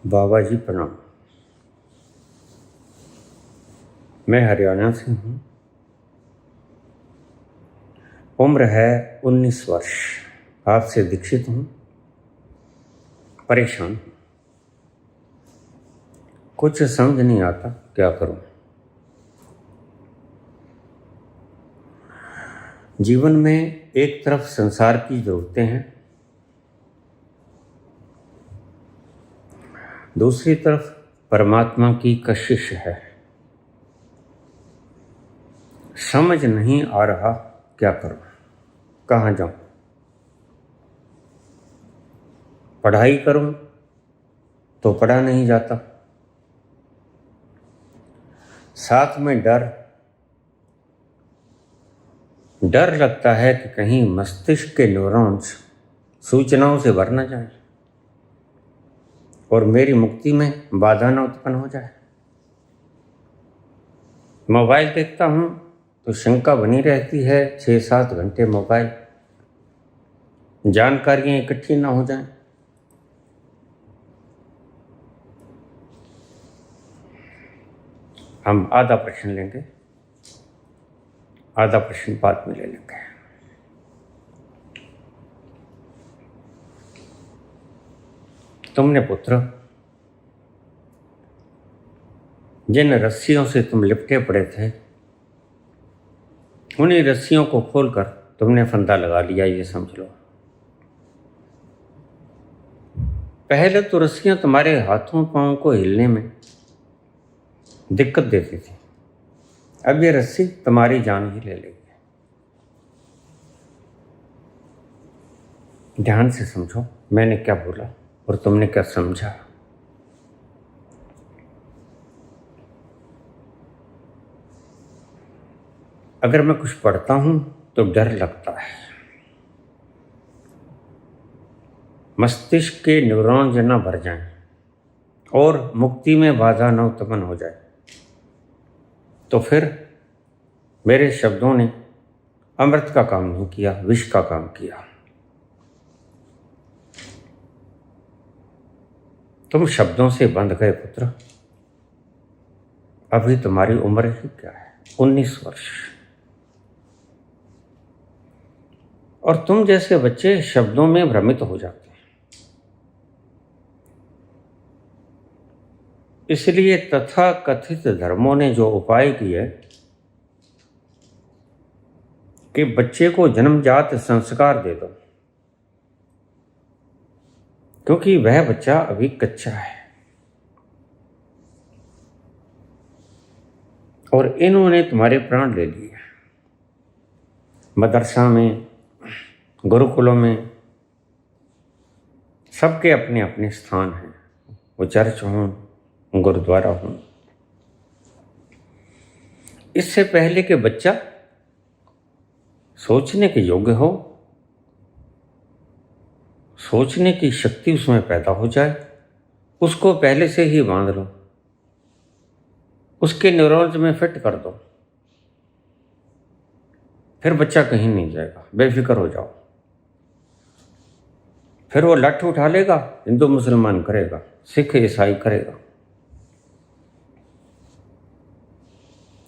बाबा जी प्रणाम। मैं हरियाणा से हूँ। उम्र है 19 वर्ष। हाथ से दीक्षित हूँ। परेशान हूँ। कुछ समझ नहीं आता क्या करूँ। जीवन में एक तरफ संसार की जरूरतें हैं, दूसरी तरफ परमात्मा की कशिश है। समझ नहीं आ रहा क्या करूं, कहाँ जाऊं। पढ़ाई करूं तो पढ़ा नहीं जाता, साथ में डर लगता है कि कहीं मस्तिष्क के न्यूरॉन्स सूचनाओं से भर न जाए और मेरी मुक्ति में बाधा न उत्पन्न हो जाए। मोबाइल देखता हूं तो शंका बनी रहती है, 6-7 घंटे मोबाइल, जानकारियां इकट्ठी ना हो जाएं। हम आधा प्रश्न लेंगे, आधा प्रश्न बाद में ले लेंगे। तुमने पुत्र जिन रस्सियों से तुम लिपटे पड़े थे, उन्हीं रस्सियों को खोलकर तुमने फंदा लगा लिया, ये समझ लो। पहले तो रस्सियां तुम्हारे हाथों पांवों को हिलने में दिक्कत देती थी, अब ये रस्सी तुम्हारी जान ही ले लेगी। ध्यान से समझो मैंने क्या बोला और तुमने क्या समझा। अगर मैं कुछ पढ़ता हूं तो डर लगता है, मस्तिष्क के न्यूरॉन न भर जाएं और मुक्ति में बाधा न उत्पन्न हो जाए, तो फिर मेरे शब्दों ने अमृत का काम नहीं किया, विष का काम किया। तुम शब्दों से बंध गए पुत्र। अभी तुम्हारी उम्र ही क्या है, 19 वर्ष। और तुम जैसे बच्चे शब्दों में भ्रमित हो जाते हैं। इसलिए तथा कथित धर्मों ने जो उपाय किए कि बच्चे को जन्मजात संस्कार दे दो, क्योंकि वह बच्चा अभी कच्चा है। और इन्होंने तुम्हारे प्राण ले लिए। मदरसा में, गुरुकुलों में सबके अपने अपने स्थान हैं, वो चर्च हों, गुरुद्वारा हों। इससे पहले कि बच्चा सोचने के योग्य हो, सोचने की शक्ति उसमें पैदा हो जाए, उसको पहले से ही बांध लो, उसके न्यूरॉन्स में फिट कर दो। फिर बच्चा कहीं नहीं जाएगा, बेफिक्र हो जाओ। फिर वो लठ उठा लेगा, हिंदू मुसलमान करेगा, सिख ईसाई करेगा।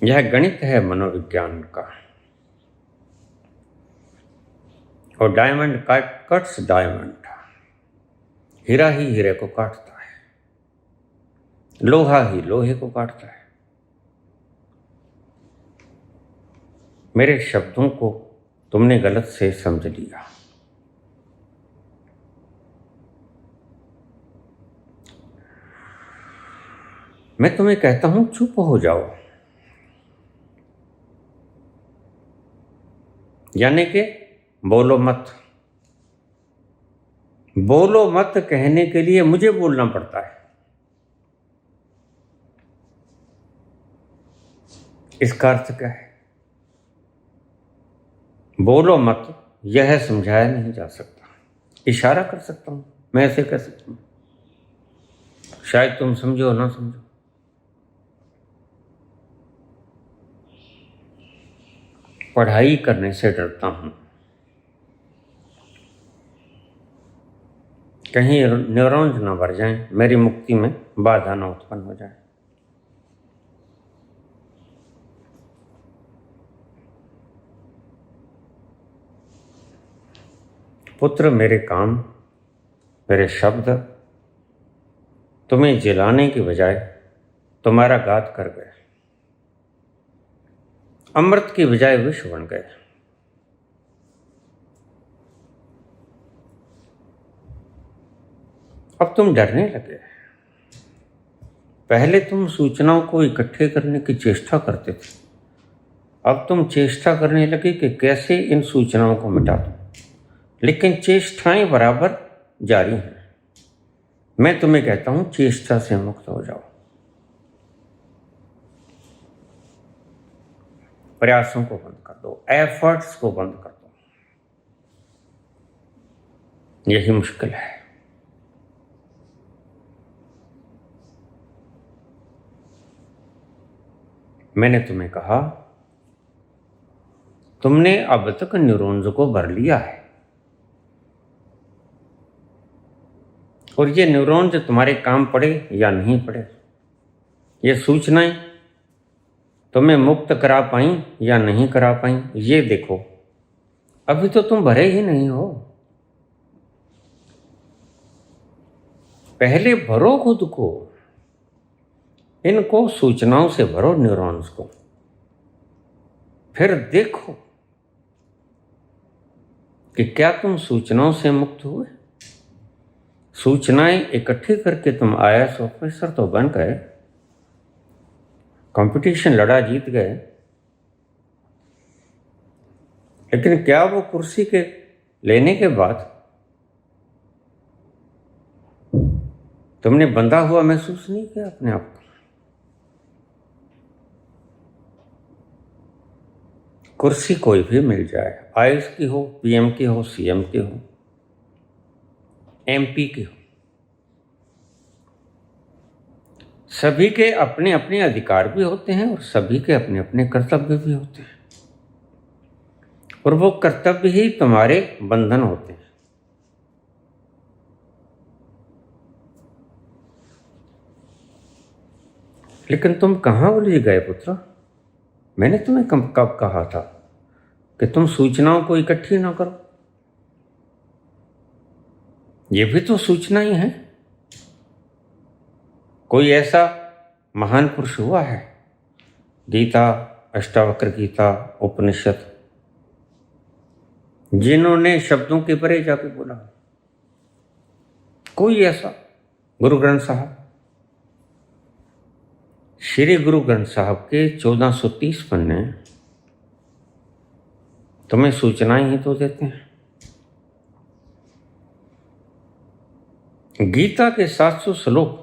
यह गणित है मनोविज्ञान का। और डायमंड कट्स डायमंड, हीरा ही हीरे को काटता है, लोहा ही लोहे को काटता है। मेरे शब्दों को तुमने गलत से समझ लिया। मैं तुम्हें कहता हूं चुप हो जाओ, यानी कि बोलो मत। बोलो मत कहने के लिए मुझे बोलना पड़ता है। इसका अर्थ क्या है? बोलो मत यह समझाया नहीं जा सकता, इशारा कर सकता हूं, मैं ऐसे कह सकता हूं, शायद तुम समझो ना समझो। पढ़ाई करने से डरता हूं, कहीं न्यूरॉन्स ना भर जाएं, मेरी मुक्ति में बाधा ना उत्पन्न हो जाए। पुत्र, मेरे काम, मेरे शब्द तुम्हें जिलाने की बजाय तुम्हारा घात कर गए, अमृत की बजाय विष बन गए। अब तुम डरने लगे। पहले तुम सूचनाओं को इकट्ठे करने की चेष्टा करते थे, अब तुम चेष्टा करने लगे कि कैसे इन सूचनाओं को मिटा दूं, लेकिन चेष्टाएं बराबर जारी हैं। मैं तुम्हें कहता हूं, चेष्टा से मुक्त हो जाओ, प्रयासों को बंद कर दो, एफर्ट्स को बंद कर दो। यही मुश्किल है। मैंने तुम्हें कहा, तुमने अब तक न्यूरॉन्स को भर लिया है, और ये न्यूरॉन्स तुम्हारे काम पड़े या नहीं पड़े, ये सूचनाएं तुम्हें मुक्त करा पाई या नहीं करा पाई, ये देखो। अभी तो तुम भरे ही नहीं हो। पहले भरो खुद को, इनको सूचनाओं से भरो, न्यूरॉन्स को, फिर देखो कि क्या तुम सूचनाओं से मुक्त हुए। सूचनाएं इकट्ठी करके तुम IAS ऑफिसर तो बन गए, कंपटीशन लड़ा, जीत गए, लेकिन क्या वो कुर्सी के लेने के बाद तुमने बंधा हुआ महसूस नहीं किया अपने आप को? कुर्सी कोई भी मिल जाए, IAS की हो, PM की हो, CM की हो, MP की हो, सभी के अपने अपने अधिकार भी होते हैं और सभी के अपने अपने कर्तव्य भी होते हैं, और वो कर्तव्य ही तुम्हारे बंधन होते हैं। लेकिन तुम कहाँ उलझ गए पुत्र? मैंने तुम्हें कब कहा था कि तुम सूचनाओं को इकट्ठी ना करो? ये भी तो सूचना ही है। कोई ऐसा महान पुरुष हुआ है, गीता, अष्टावक्र गीता, उपनिषद, जिन्होंने शब्दों के परे जाके बोला? कोई ऐसा? गुरु ग्रंथ साहब, श्री गुरु ग्रंथ साहब के 1430 पन्ने तुम्हें सूचनाएं ही तो देते हैं। गीता के 700 श्लोक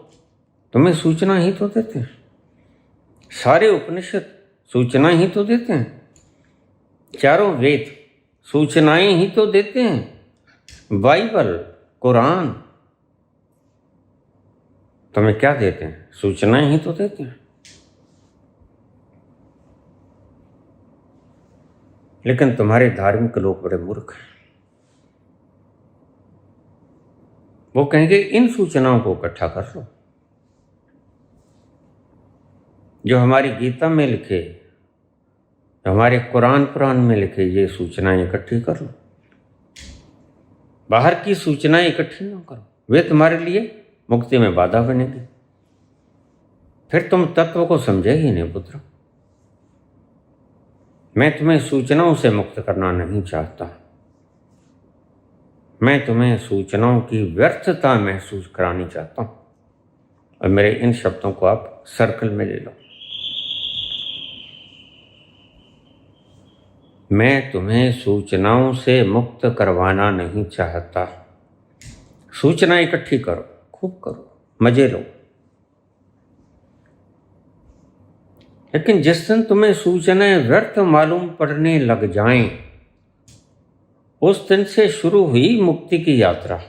तुम्हें सूचना ही तो देते हैं। सारे उपनिषद सूचना ही तो देते हैं। चारों वेद सूचनाएं ही तो देते हैं। बाइबल, कुरान तुम्हें क्या देते हैं? सूचनाएं ही तो देते हैं। लेकिन तुम्हारे धार्मिक लोग बड़े मूर्ख हैं। वो कहेंगे इन सूचनाओं को इकट्ठा कर लो, जो हमारी गीता में लिखे, जो हमारे कुरान पुराण में लिखे, ये सूचनाएं इकट्ठी कर लो। बाहर की सूचनाएं इकट्ठी ना करो, वे तुम्हारे लिए मुक्ति में बाधा बनेगी। फिर तुम तत्व को समझे ही नहीं पुत्र। मैं तुम्हें सूचनाओं से मुक्त करना नहीं चाहता, मैं तुम्हें सूचनाओं की व्यर्थता महसूस करानी चाहता हूं। और मेरे इन शब्दों को आप सर्कल में ले लो। मैं तुम्हें सूचनाओं से मुक्त करवाना नहीं चाहता। सूचना इकट्ठी करो, खूब करो, मजे लो, लेकिन जिस दिन तुम्हें सूचनाएं व्यर्थ मालूम पड़ने लग जाएं, उस दिन से शुरू हुई मुक्ति की यात्रा।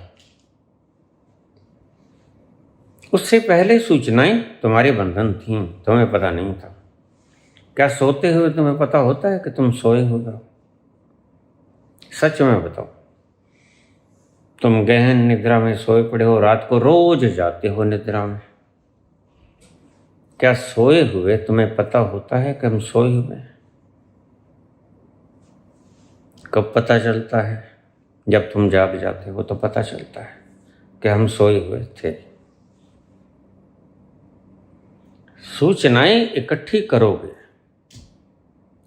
उससे पहले सूचनाएं तुम्हारे बंधन थीं, तुम्हें पता नहीं था। क्या सोते हुए तुम्हें पता होता है कि तुम सोए हो गए? सच में बताओ, तुम गहन निद्रा में सोए पड़े हो, रात को रोज जाते हो निद्रा में। क्या सोए हुए तुम्हें पता होता है कि हम सोए हुए हैं? कब पता चलता है? जब तुम जाग जाते हो तो पता चलता है कि हम सोए हुए थे। सूचनाएं इकट्ठी करोगे,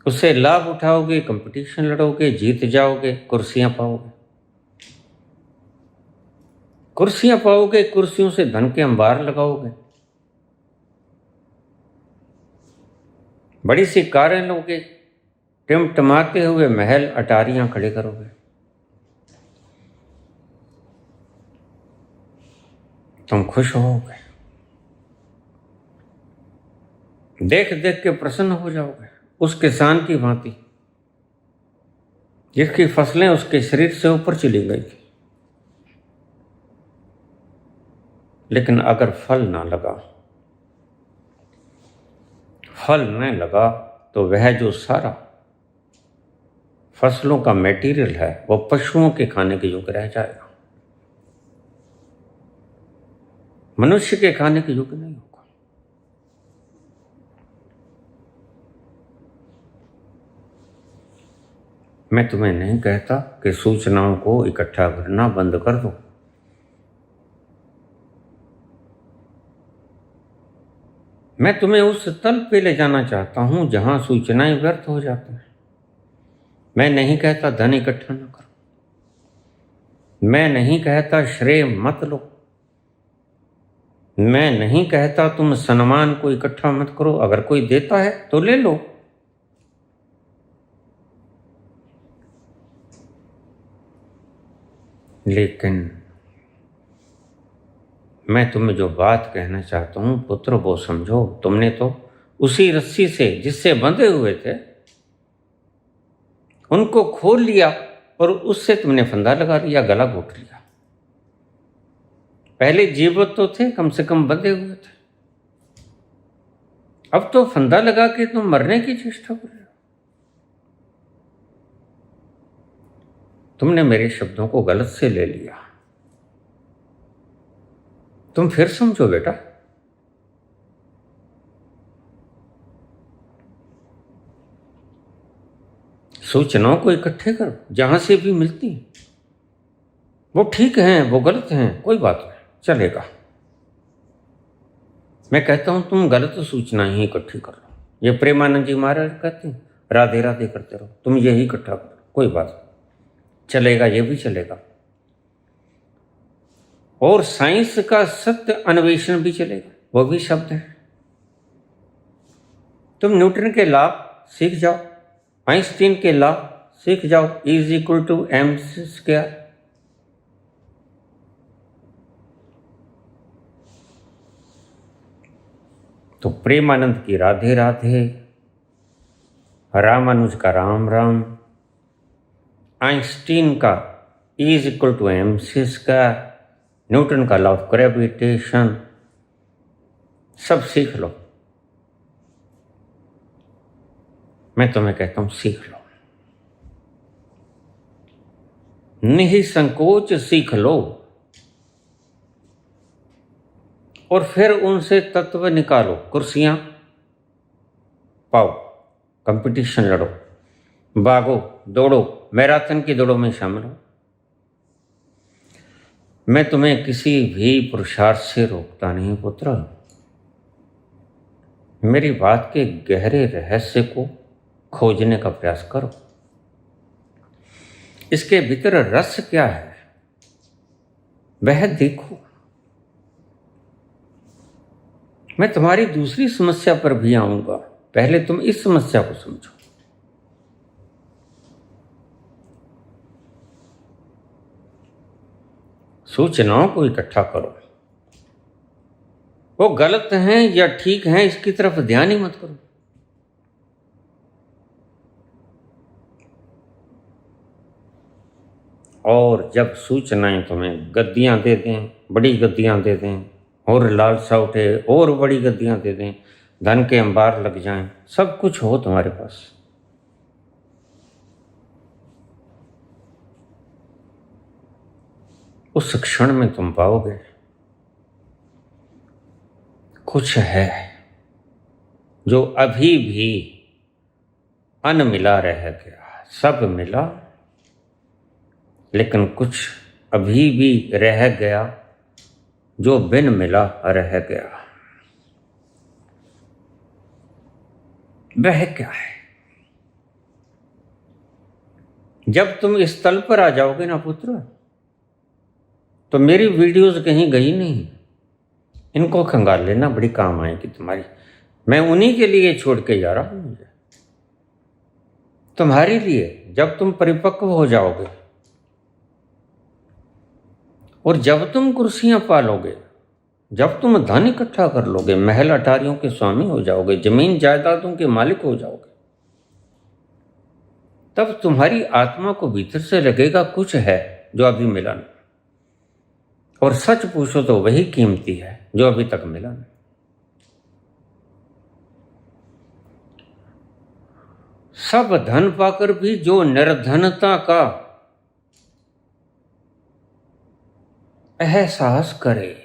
उससे लाभ उठाओगे, कंपटीशन लड़ोगे, जीत जाओगे, कुर्सियां पाओगे। कुर्सियां पाओगे, कुर्सियों से धन के अंबार लगाओगे, बड़ी सी कारें लोगे, टिमटिमाते हुए महल अटारियां खड़े करोगे। तुम खुश होगे, देख देख के प्रसन्न हो जाओगे। उस किसान की भांति जिसकी फसलें उसके शरीर से ऊपर चली गई थी, लेकिन अगर फल ना लगा, फल न लगा तो वह जो सारा फसलों का मटेरियल है वो पशुओं के खाने के योग्य रह जाएगा, मनुष्य के खाने के योग्य नहीं होगा। मैं तुम्हें नहीं कहता कि सूचनाओं को इकट्ठा करना बंद कर दो। मैं तुम्हें उस तल पे ले जाना चाहता हूं जहां सूचनाएं व्यर्थ हो जाती हैं। मैं नहीं कहता धन इकट्ठा न करो, मैं नहीं कहता श्रेय मत लो, मैं नहीं कहता तुम सम्मान को इकट्ठा मत करो। अगर कोई देता है तो ले लो, लेकिन मैं तुम्हें जो बात कहना चाहता हूं पुत्र वो समझो। तुमने तो उसी रस्सी से जिससे बंधे हुए थे उनको खोल लिया और उससे तुमने फंदा लगा लिया, गला घोट लिया। पहले जीवित तो थे, कम से कम बंधे हुए थे, अब तो फंदा लगा के तुम मरने की चेष्टा कर रहे हो। तुमने मेरे शब्दों को गलत से ले लिया। तुम फिर समझो बेटा। सूचनाओं को इकट्ठे करो जहां से भी मिलती, वो ठीक हैं, वो गलत हैं, कोई बात नहीं, चलेगा। मैं कहता हूं तुम गलत सूचनाएं ही इकट्ठी कर लो। ये प्रेमानंद जी महाराज कहते हैं राधे राधे करते रहो, तुम यही इकट्ठा करो, कोई बात नहीं, चलेगा, ये भी चलेगा। और साइंस का सत्य अन्वेषण भी चलेगा, वो भी शब्द है। तुम न्यूटन के लॉ सीख जाओ, आइंस्टीन के लॉ सीख जाओ, E=mc²। तो प्रेमानंद की राधे राधे, रामानुज का राम राम, आइंस्टीन का E=mc², न्यूटन का लॉ ऑफ ग्रेविटेशन, सब सीख लो। मैं तुम्हें कहता हूं सीख लो, निःसंकोच सीख लो, और फिर उनसे तत्व निकालो, कुर्सियां पाओ, कंपटीशन लड़ो, भागो, दौड़ो, मैराथन की दौड़ों में शामिल हो। मैं तुम्हें किसी भी पुरुषार्थ से रोकता नहीं पुत्र। मेरी बात के गहरे रहस्य को खोजने का प्रयास करो। इसके भीतर रस क्या है वह देखो। मैं तुम्हारी दूसरी समस्या पर भी आऊंगा, पहले तुम इस समस्या को समझो। सूचनाओं को इकट्ठा करो, वो गलत हैं या ठीक हैं इसकी तरफ ध्यान ही मत करो। और जब सूचनाएं तुम्हें गद्दियां दे दें, बड़ी गद्दियां दे दें, और लालसा उठे और बड़ी गद्दियां दे दें, धन के अंबार लग जाएं, सब कुछ हो तुम्हारे पास, उस क्षण में तुम पाओगे कुछ है जो अभी भी अनमिला रह गया। सब मिला लेकिन कुछ अभी भी रह गया जो बिन मिला रह गया। वह क्या है? जब तुम इस तल पर आ जाओगे ना पुत्र, तो मेरी वीडियोस कहीं गई नहीं, इनको खंगाल लेना, बड़ी काम आएगी तुम्हारी। मैं उन्हीं के लिए छोड़ के जा रहा हूं, मुझे तुम्हारे लिए। जब तुम परिपक्व हो जाओगे और जब तुम कुर्सियां पालोगे, जब तुम धन इकट्ठा कर लोगे, महल अटारियों के स्वामी हो जाओगे, जमीन जायदादों के मालिक हो जाओगे, तब तुम्हारी आत्मा को भीतर से लगेगा कुछ है जो अभी मिला नहीं। और सच पूछो तो वही कीमती है जो अभी तक मिला नहीं। सब धन पाकर भी जो निर्धनता का एहसास करे,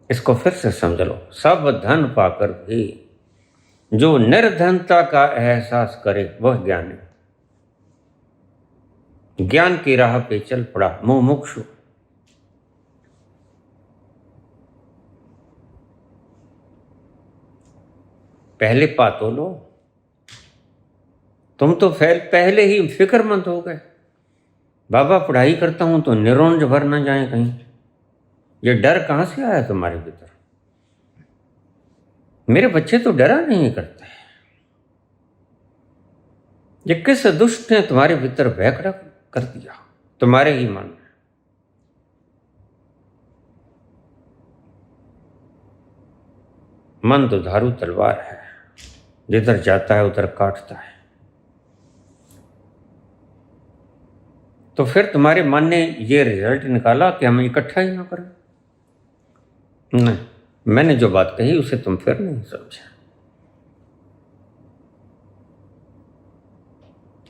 इसको फिर से समझ लो। सब धन पाकर भी जो निर्धनता का एहसास करे वह ज्ञानी। ज्ञान की राह पे चल पड़ा मुमुक्षु। पहले पा तो लो। तुम तो पहले ही फिक्रमंद हो गए। बाबा पढ़ाई करता हूं तो निरोंज भर ना जाए कहीं। ये डर कहां से आया तुम्हारे भीतर? मेरे बच्चे तो डरा नहीं करते। ये किस दुष्ट ने तुम्हारे भीतर भय खड़ा कर दिया? तुम्हारे ही मन में। मन तो धारू तलवार है, जिधर जाता है उधर काटता है। तो फिर तुम्हारे मन ने ये रिजल्ट निकाला कि हम इकट्ठा ही ना करें? नहीं, मैंने जो बात कही उसे तुम फिर नहीं समझा।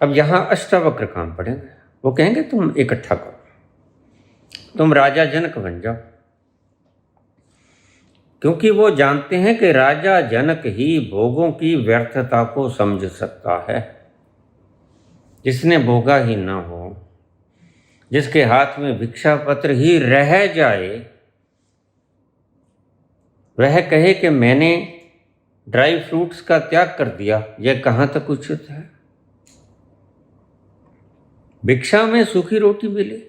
अब यहां अष्टावक्र काम पड़ेंगे। वो कहेंगे तुम इकट्ठा करो, तुम राजा जनक बन जाओ। क्योंकि वो जानते हैं कि राजा जनक ही भोगों की व्यर्थता को समझ सकता है। जिसने भोगा ही ना हो, जिसके हाथ में भिक्षा पत्र ही रह जाए, वह कहे कि मैंने ड्राई फ्रूट्स का त्याग कर दिया, यह कहां तक उचित है? भिक्षा में सूखी रोटी मिले,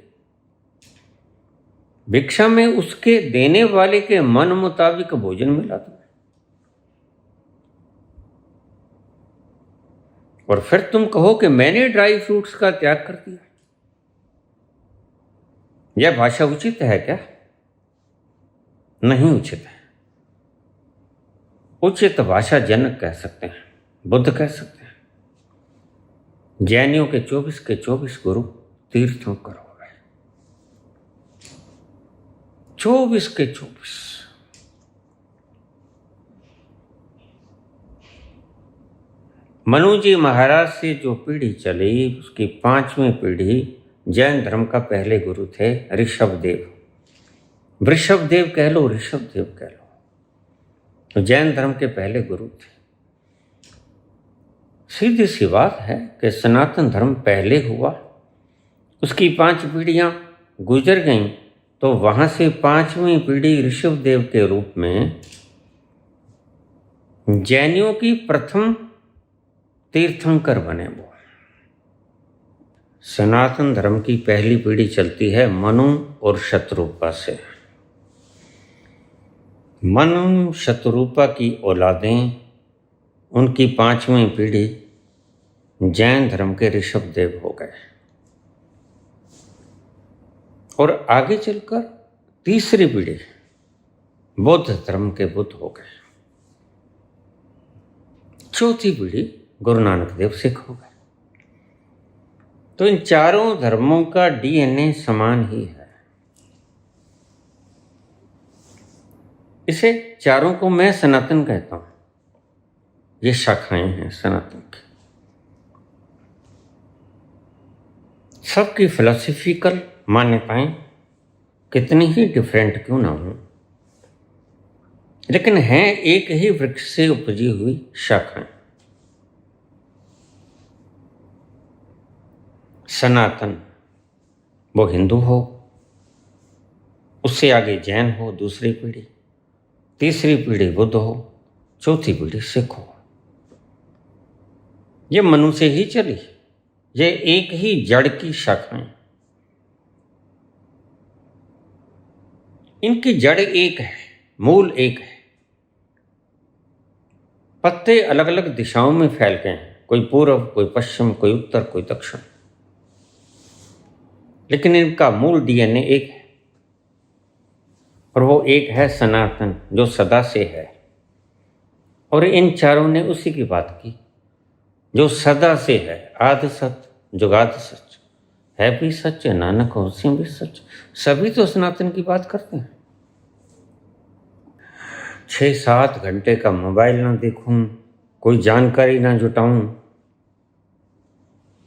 भिक्षा में उसके देने वाले के मन मुताबिक भोजन मिला था, और फिर तुम कहो कि मैंने ड्राई फ्रूट्स का त्याग कर दिया। यह भाषा उचित है क्या? नहीं उचित है। उचित भाषा जनक कह सकते हैं, बुद्ध कह सकते हैं। जैनियों के 24 के 24 गुरु तीर्थों करो, 24 के 24। मनु जी महाराज से जो पीढ़ी चली, उसकी 5वीं पीढ़ी जैन धर्म का पहले गुरु थे ऋषभदेव। वृषभदेव कह लो, ऋषभदेव कह लो, तो जैन धर्म के पहले गुरु थे। सीधी सी बात है कि सनातन धर्म पहले हुआ, उसकी 5 पीढ़ियां गुजर गईं, तो वहां से 5वीं पीढ़ी ऋषभदेव के रूप में जैनियों की प्रथम तीर्थंकर बने। वो सनातन धर्म की पहली पीढ़ी चलती है मनु और शतरूपा से। मनु शतरूपा की औलादें, उनकी 5वीं पीढ़ी जैन धर्म के ऋषभदेव हो गए, और आगे चलकर 3री पीढ़ी बौद्ध धर्म के बुद्ध हो गए। 4थी पीढ़ी गुरु नानक देव सिख हो गए। तो इन चारों धर्मों का डीएनए समान ही है। इसे चारों को मैं सनातन कहता हूं। ये शाखाएं हैं सनातन की। सबकी फिलॉसफिकल मान्यताएं कितनी ही डिफरेंट क्यों ना हो, लेकिन हैं एक ही वृक्ष से उपजी हुई शाखाएं। सनातन वो हिंदू हो, उससे आगे जैन हो, दूसरी पीढ़ी, तीसरी पीढ़ी बुद्ध हो, चौथी पीढ़ी सिख हो। ये मनु से ही चली, ये एक ही जड़ की शाखाएं। इनकी जड़ एक है, मूल एक है, पत्ते अलग अलग दिशाओं में फैल गए हैं, कोई पूर्व, कोई पश्चिम, कोई उत्तर, कोई दक्षिण, लेकिन इनका मूल डीएनए एक है, और वो एक है सनातन, जो सदा से है। और इन चारों ने उसी की बात की जो सदा से है, आदि सच, जुगाद सच, है भी सच, नानक होसी भी सच। सभी तो सनातन की बात करते हैं। 6-7 घंटे का मोबाइल ना देखूं, कोई जानकारी ना जुटाऊं,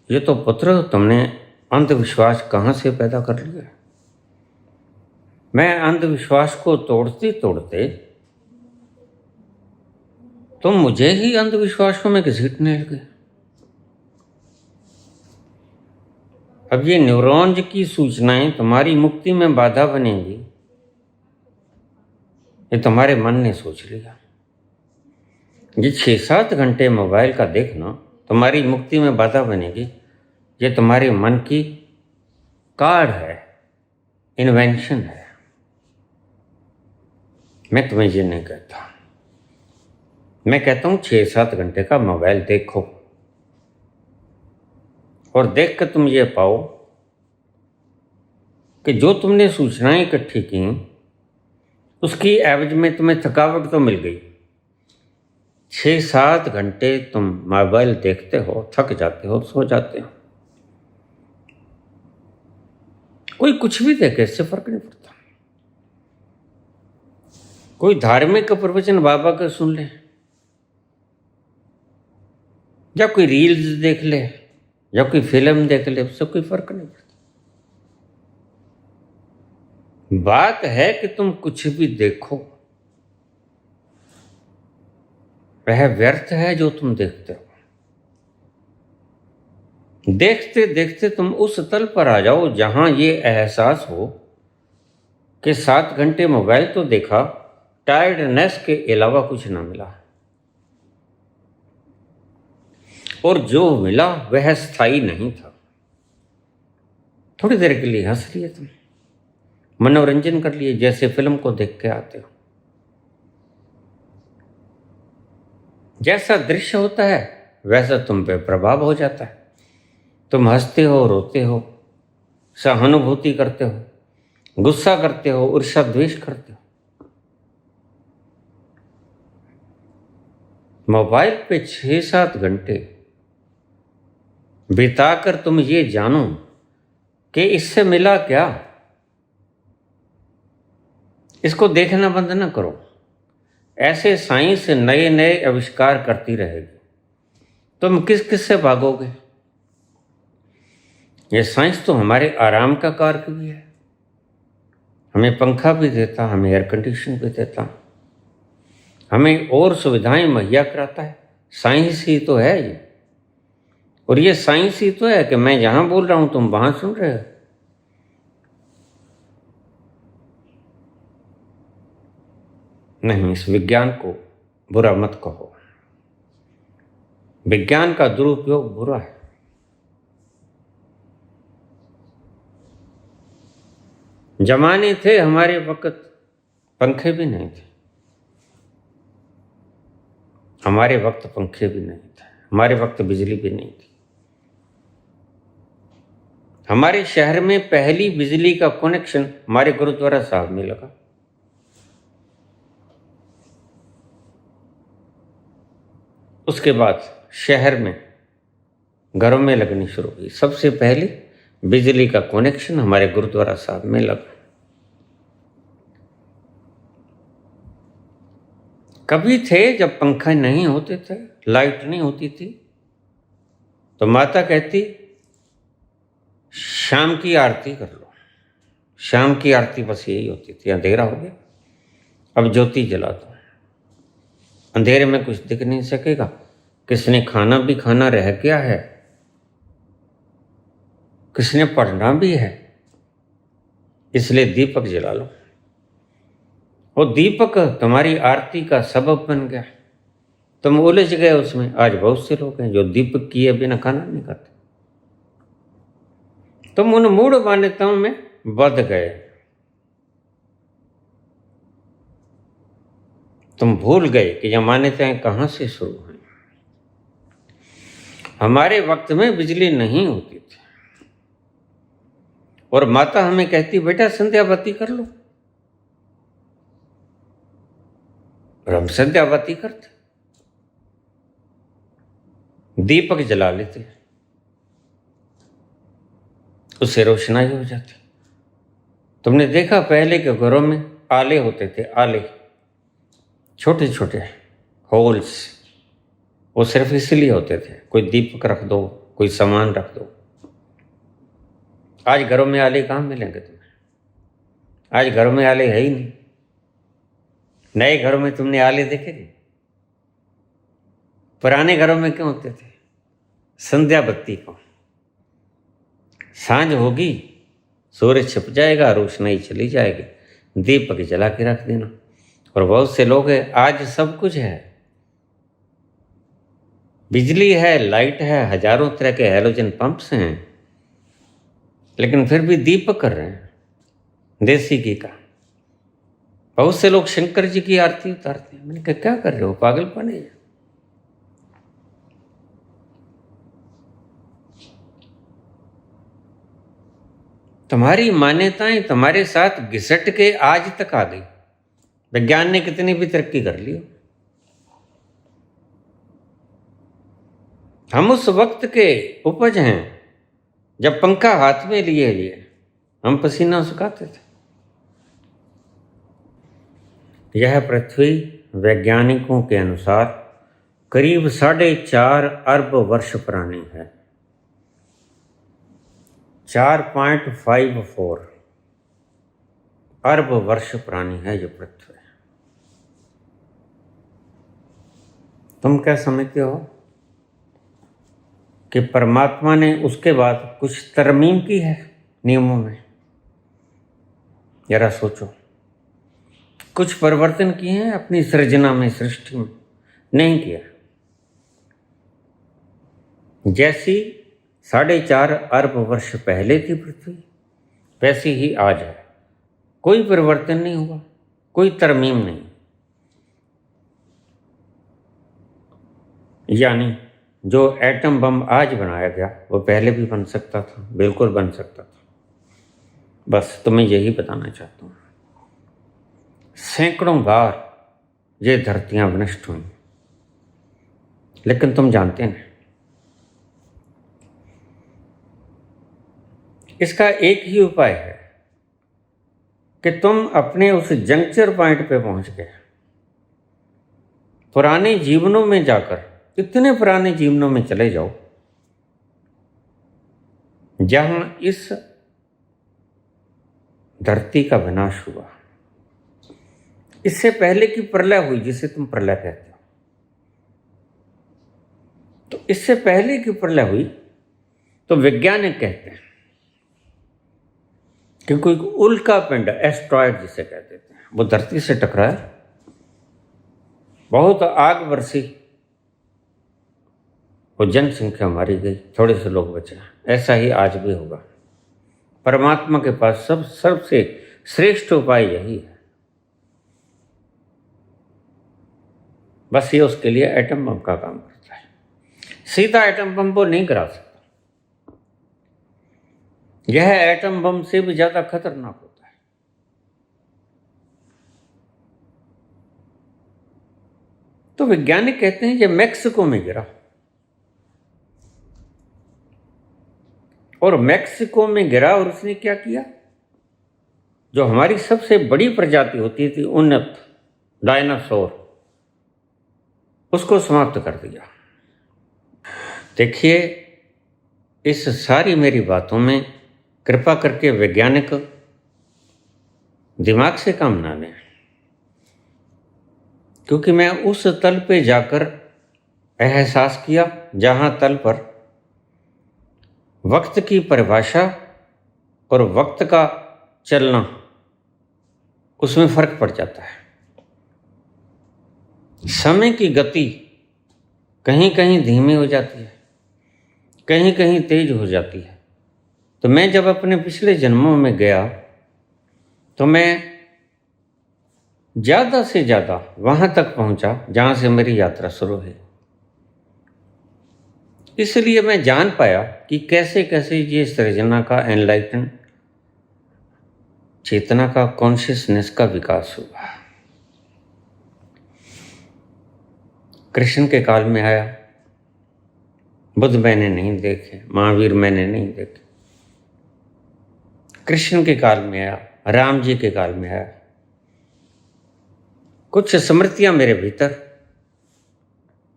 ये तो पुत्र तुमने अंधविश्वास कहाँ से पैदा कर लिया। मैं अंधविश्वास को तोड़ते तोड़ते तुम मुझे ही अंधविश्वासों में घसीटने लगे। अब ये न्यूरॉन्स की सूचनाएं तुम्हारी मुक्ति में बाधा बनेंगी, ये तुम्हारे मन ने सोच लिया। ये 6-7 घंटे मोबाइल का देखना तुम्हारी मुक्ति में बाधा बनेगी, ये तुम्हारे मन की कार्ड है, इन्वेंशन है। मैं तुम्हें ये नहीं कहता, मैं कहता हूं 6-7 घंटे का मोबाइल देखो, और देख कर तुम ये पाओ कि जो तुमने सूचनाएं इकट्ठी की उसकी एवज में तुम्हें थकावट तो मिल गई। 6-7 घंटे तुम मोबाइल देखते हो, थक जाते हो, सो जाते हो। कोई कुछ भी देखे, इससे फर्क नहीं पड़ता। कोई धार्मिक प्रवचन बाबा का सुन ले, या कोई रील्स देख ले, या कोई फिल्म देख ले, उससे कोई फर्क नहीं पड़ता। बात है कि तुम कुछ भी देखो, वह व्यर्थ है जो तुम देखते हो। देखते देखते तुम उस तल पर आ जाओ जहां ये एहसास हो कि 7 घंटे मोबाइल तो देखा, टायर्डनेस के अलावा कुछ ना मिला, और जो मिला वह स्थायी नहीं था। थोड़ी देर के लिए हंस लिए तुम, मनोरंजन कर लिए, जैसे फिल्म को देख के आते हो। जैसा दृश्य होता है वैसा तुम पे प्रभाव हो जाता है। तुम हंसते हो, रोते हो, सहानुभूति करते हो, गुस्सा करते हो, ईर्ष्या द्वेष करते हो। मोबाइल पे 6-7 घंटे बिताकर तुम ये जानो कि इससे मिला क्या। इसको देखना बंद ना करो। ऐसे साइंस नए नए आविष्कार करती रहेगी, तुम किस किस से भागोगे। ये साइंस तो हमारे आराम का कारक भी है, हमें पंखा भी देता, हमें एयर कंडीशन भी देता, हमें और सुविधाएं मुहैया कराता है। साइंस ही तो है ये, और ये साइंस ही तो है कि मैं जहां बोल रहा हूं तुम वहां सुन रहे हो। नहीं, इस विज्ञान को बुरा मत कहो। विज्ञान का दुरुपयोग बुरा है। जमाने थे हमारे वक्त पंखे भी नहीं थे, हमारे वक्त पंखे भी नहीं थे, हमारे वक्त बिजली भी नहीं थी। हमारे शहर में पहली बिजली का कनेक्शन हमारे गुरुद्वारा साहब में लगा। उसके बाद शहर में घरों में लगनी शुरू हुई। सबसे पहले बिजली का कनेक्शन हमारे गुरुद्वारा साहब में लगा। कभी थे जब पंखा नहीं होते थे, लाइट नहीं होती थी, तो माता कहती शाम की आरती कर लो, शाम की आरती बस यही होती थी, अंधेरा हो गया अब ज्योति जला दो, अंधेरे में कुछ दिख नहीं सकेगा, किसने खाना भी खाना रह गया है, किसने पढ़ना भी है, इसलिए दीपक जला लो। वो दीपक तुम्हारी आरती का सबब बन गया, तुम उलझ गए उसमें। आज बहुत से लोग हैं जो दीपक किए बिना खाना नहीं खाते। तुम उन मूढ़ मान्यताओं में बंध गए, तुम भूल गए कि यह मान्यताएं कहां से शुरू हुई। हमारे वक्त में बिजली नहीं होती थी और माता हमें कहती बेटा संध्या बाती कर लो, और हम संध्या बाती करते, दीपक जला लेते, उससे रोशनाई हो जाती। तुमने देखा पहले के घरों में आले होते थे, आले छोटे छोटे होल्स, वो सिर्फ इसलिए होते थे कोई दीपक रख दो, कोई सामान रख दो। आज घरों में आले कहाँ मिलेंगे तुम्हें? आज घरों में आले है ही नहीं। नए घरों में तुमने आले देखे नहीं? पुराने घरों में क्यों होते थे? संध्या बत्ती को सांझ होगी, सूरज छिप जाएगा, रोशनाई चली जाएगी, दीपक जला के रख देना। और बहुत से लोग हैं, आज सब कुछ है, बिजली है, लाइट है, हजारों तरह के हैलोजन पंप्स हैं, लेकिन फिर भी दीपक कर रहे हैं देसी घी का। बहुत से लोग शंकर जी की आरती उतारते हैं। मैंने कहा क्या कर रहे हो, पागलपन है। तुम्हारी मान्यताएं तुम्हारे साथ घिसट के आज तक आ गई। विज्ञान ने कितनी भी तरक्की कर ली, हम उस वक्त के उपज हैं जब पंखा हाथ में लिए लिए हम पसीना सुखाते थे। यह पृथ्वी वैज्ञानिकों के अनुसार करीब 4.5 अरब वर्ष पुरानी है। 4.54 अरब वर्ष पुरानी है जो पृथ्वी। तुम क्या समझते हो कि परमात्मा ने उसके बाद कुछ तरमीम की है नियमों में? जरा सोचो, कुछ परिवर्तन किए हैं अपनी सृजना में, सृष्टि में? नहीं किया। जैसी 4.5 अरब वर्ष पहले थी पृथ्वी, वैसी ही आज है। कोई परिवर्तन नहीं हुआ, कोई तरमीम नहीं। यानी जो एटम बम आज बनाया गया वो पहले भी बन सकता था, बिल्कुल बन सकता था। बस तुम्हें यही बताना चाहता हूँ। सैकड़ों बार ये धरतियां विनष्ट हुई, लेकिन तुम जानते नहीं। इसका एक ही उपाय है कि तुम अपने उस जंक्चर पॉइंट पे पहुंच गए। पुराने जीवनों में जाकर, इतने पुराने जीवनों में चले जाओ जहां इस धरती का विनाश हुआ, इससे पहले की प्रलय हुई जिसे तुम प्रलय कहते हो। तो इससे पहले की प्रलय हुई तो वैज्ञानिक कहते हैं कि कोई उल्का पिंड, एस्ट्रॉयड जिसे कहते थे, वो धरती से टकराया, बहुत आग बरसी, वो जनसंख्या मारी गई, थोड़े से लोग बचे। ऐसा ही आज भी होगा। परमात्मा के पास सबसे श्रेष्ठ उपाय यही है। बस ये उसके लिए एटम बम का काम करता है। सीधा एटम बम को नहीं गिरा सकता, यह एटम बम से भी ज्यादा खतरनाक होता है। तो वैज्ञानिक कहते हैं ये मैक्सिको में गिरा, और मैक्सिको में गिरा और उसने क्या किया? जो हमारी सबसे बड़ी प्रजाति होती थी, उन्नत डायनासोर, उसको समाप्त कर दिया। देखिए, इस सारी मेरी बातों में कृपा करके वैज्ञानिक दिमाग से काम ना लें, क्योंकि मैं उस तल पे जाकर एहसास किया जहां तल पर वक्त की परिभाषा और वक्त का चलना, उसमें फर्क पड़ जाता है। समय की गति कहीं कहीं धीमी हो जाती है, कहीं कहीं तेज हो जाती है। तो मैं जब अपने पिछले जन्मों में गया तो मैं ज़्यादा से ज़्यादा वहाँ तक पहुँचा जहाँ से मेरी यात्रा शुरू हुई। इसलिए मैं जान पाया कि कैसे कैसे ये सृजना का, एनलाइटन चेतना का, कॉन्शियसनेस का विकास हुआ। कृष्ण के काल में आया, बुद्ध मैंने नहीं देखे, महावीर मैंने नहीं देखे। कृष्ण के काल में आया, राम जी के काल में आया। कुछ स्मृतियां मेरे भीतर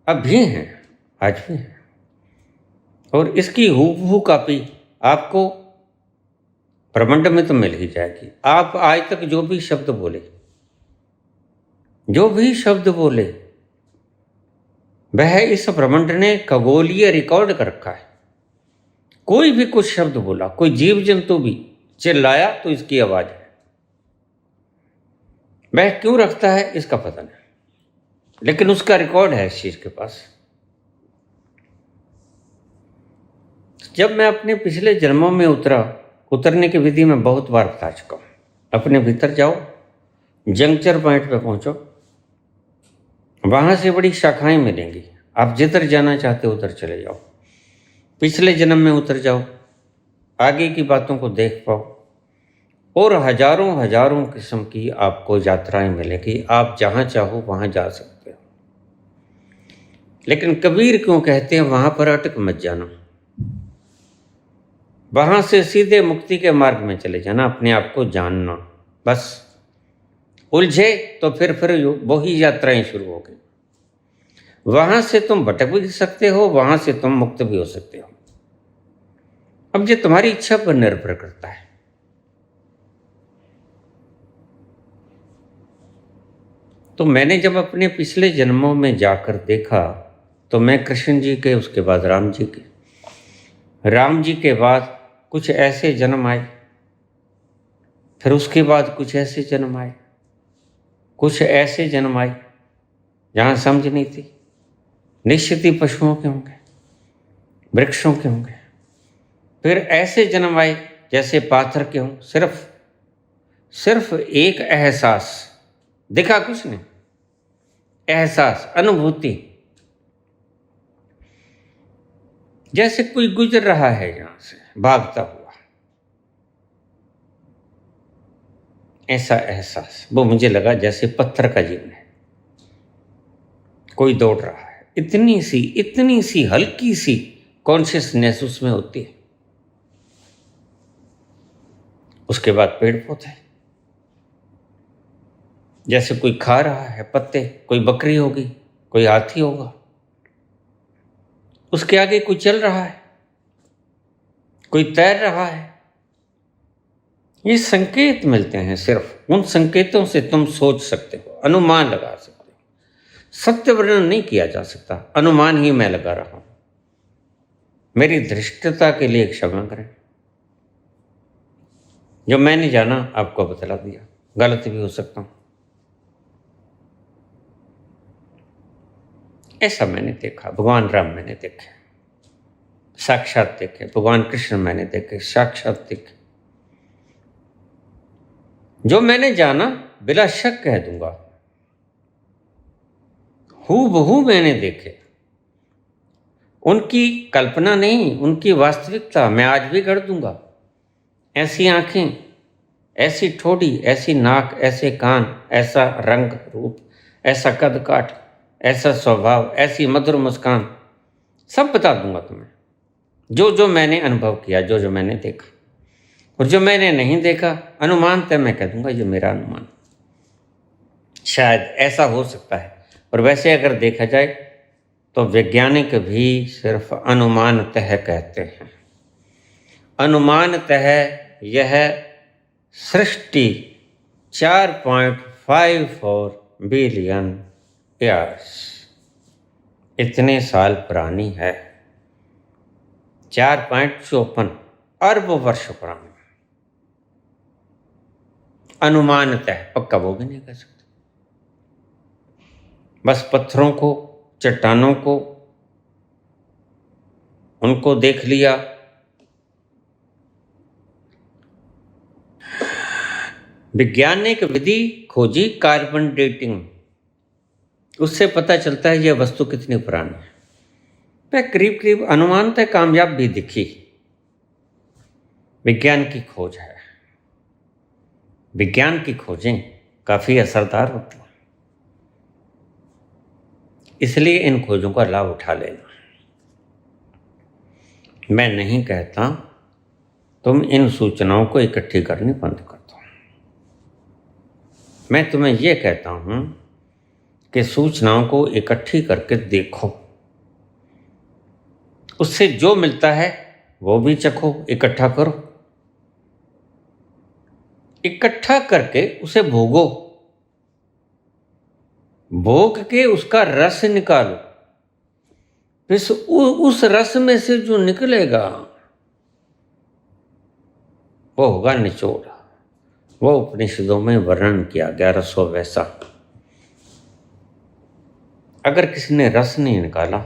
अब भी हैं, आज भी हैं, और इसकी हूबहू कॉपी आपको ब्रह्मांड में तो मिल ही जाएगी। आप आज तक जो भी शब्द बोले, वह इस ब्रह्मांड ने खगोलीय रिकॉर्ड कर रखा है। कोई भी कुछ शब्द बोला, कोई जीव जंतु भी चिल्लाया तो इसकी आवाज है। वह क्यों रखता है इसका पता नहीं, लेकिन उसका रिकॉर्ड है इस चीज के पास। जब मैं अपने पिछले जन्मों में उतरने की विधि में बहुत बार बता चुका हूं। अपने भीतर जाओ, जंक्चर पॉइंट पे पहुंचो, वहां से बड़ी शाखाएं मिलेंगी। आप जिधर जाना चाहते हो उधर चले जाओ, पिछले जन्म में उतर जाओ, आगे की बातों को देख पाओ, और हजारों हजारों किस्म की आपको यात्राएं मिलेगी। आप जहां चाहो वहां जा सकते हो। लेकिन कबीर क्यों कहते हैं वहां पर अटक मत जाना, वहां से सीधे मुक्ति के मार्ग में चले जाना, अपने आप को जानना। बस उलझे तो फिर वही यात्राएं शुरू हो गई। वहां से तुम भटक भी सकते हो, वहां से तुम मुक्त भी हो सकते हो। अब ये तुम्हारी इच्छा पर निर्भर करता है। तो मैंने जब अपने पिछले जन्मों में जाकर देखा तो मैं कृष्ण जी के, उसके बाद राम जी के, राम जी के बाद कुछ ऐसे जन्म आए, फिर उसके बाद कुछ ऐसे जन्म आए, कुछ ऐसे जन्म आए जहां समझ नहीं थी। निश्चित ही पशुओं के होंगे, वृक्षों के होंगे। फिर ऐसे जन्म आए जैसे पाथर के हों। सिर्फ एक एहसास, दिखा कुछ नहीं, एहसास, अनुभूति, जैसे कोई गुजर रहा है यहां से भागता हुआ, ऐसा एहसास। वो मुझे लगा जैसे पत्थर का जीवन है, कोई दौड़ रहा है। इतनी सी हल्की सी कॉन्शियसनेस उसमें होती है। उसके बाद पेड़ पौधे, जैसे कोई खा रहा है पत्ते, कोई बकरी होगी, कोई हाथी होगा, उसके आगे कोई चल रहा है, कोई तैर रहा है। ये संकेत मिलते हैं, सिर्फ उन संकेतों से तुम सोच सकते हो, अनुमान लगा सकते हो। सत्य वर्णन नहीं किया जा सकता, अनुमान ही मैं लगा रहा हूं। मेरी धृष्टता के लिए क्षमा करें। जो मैंने जाना आपको बतला दिया, गलत भी हो सकता हूं। ऐसा मैंने देखा, भगवान राम मैंने देखे, साक्षात देखे, भगवान कृष्ण मैंने देखे, साक्षात देखे। जो मैंने जाना बिला शक कह दूंगा, हूबहू मैंने देखे। उनकी कल्पना नहीं, उनकी वास्तविकता मैं आज भी कर दूंगा। ऐसी आंखें, ऐसी ठोड़ी, ऐसी नाक, ऐसे कान, ऐसा रंग रूप, ऐसा कद काठ, ऐसा स्वभाव, ऐसी मधुर मुस्कान, सब बता दूंगा तुम्हें। जो मैंने अनुभव किया, जो मैंने देखा, और जो मैंने नहीं देखा, अनुमान तय मैं कह दूंगा ये मेरा अनुमान, शायद ऐसा हो सकता है। और वैसे अगर देखा जाए तो वैज्ञानिक भी सिर्फ अनुमानतः कहते हैं। अनुमानतः यह सृष्टि 4.54 बिलियन ईयर्स, इतने साल पुरानी है। 4.54 अरब वर्ष पुरानी। अनुमानतः, पक्का वो भी नहीं कह सकते। बस पत्थरों को, चट्टानों को, उनको देख लिया, वैज्ञानिक विधि खोजी कार्बन डेटिंग, उससे पता चलता है यह वस्तु कितनी पुरानी है। वह करीब करीब अनुमानतः कामयाब भी दिखी। विज्ञान की खोज है, विज्ञान की खोजें काफी असरदार होती हैं, इसलिए इन खोजों का लाभ उठा लेना। मैं नहीं कहता तुम इन सूचनाओं को इकट्ठी करनी बंद कर दो। मैं तुम्हें यह कहता हूं कि सूचनाओं को इकट्ठी करके देखो, उससे जो मिलता है वो भी चखो, इकट्ठा करो, इकट्ठा करके उसे भोगो, भोग के उसका रस निकालो। फिर उस रस में से जो निकलेगा वो होगा निचोड़। वो उपनिषदों में वर्णन किया गया रसो वैसा। अगर किसी ने रस नहीं निकाला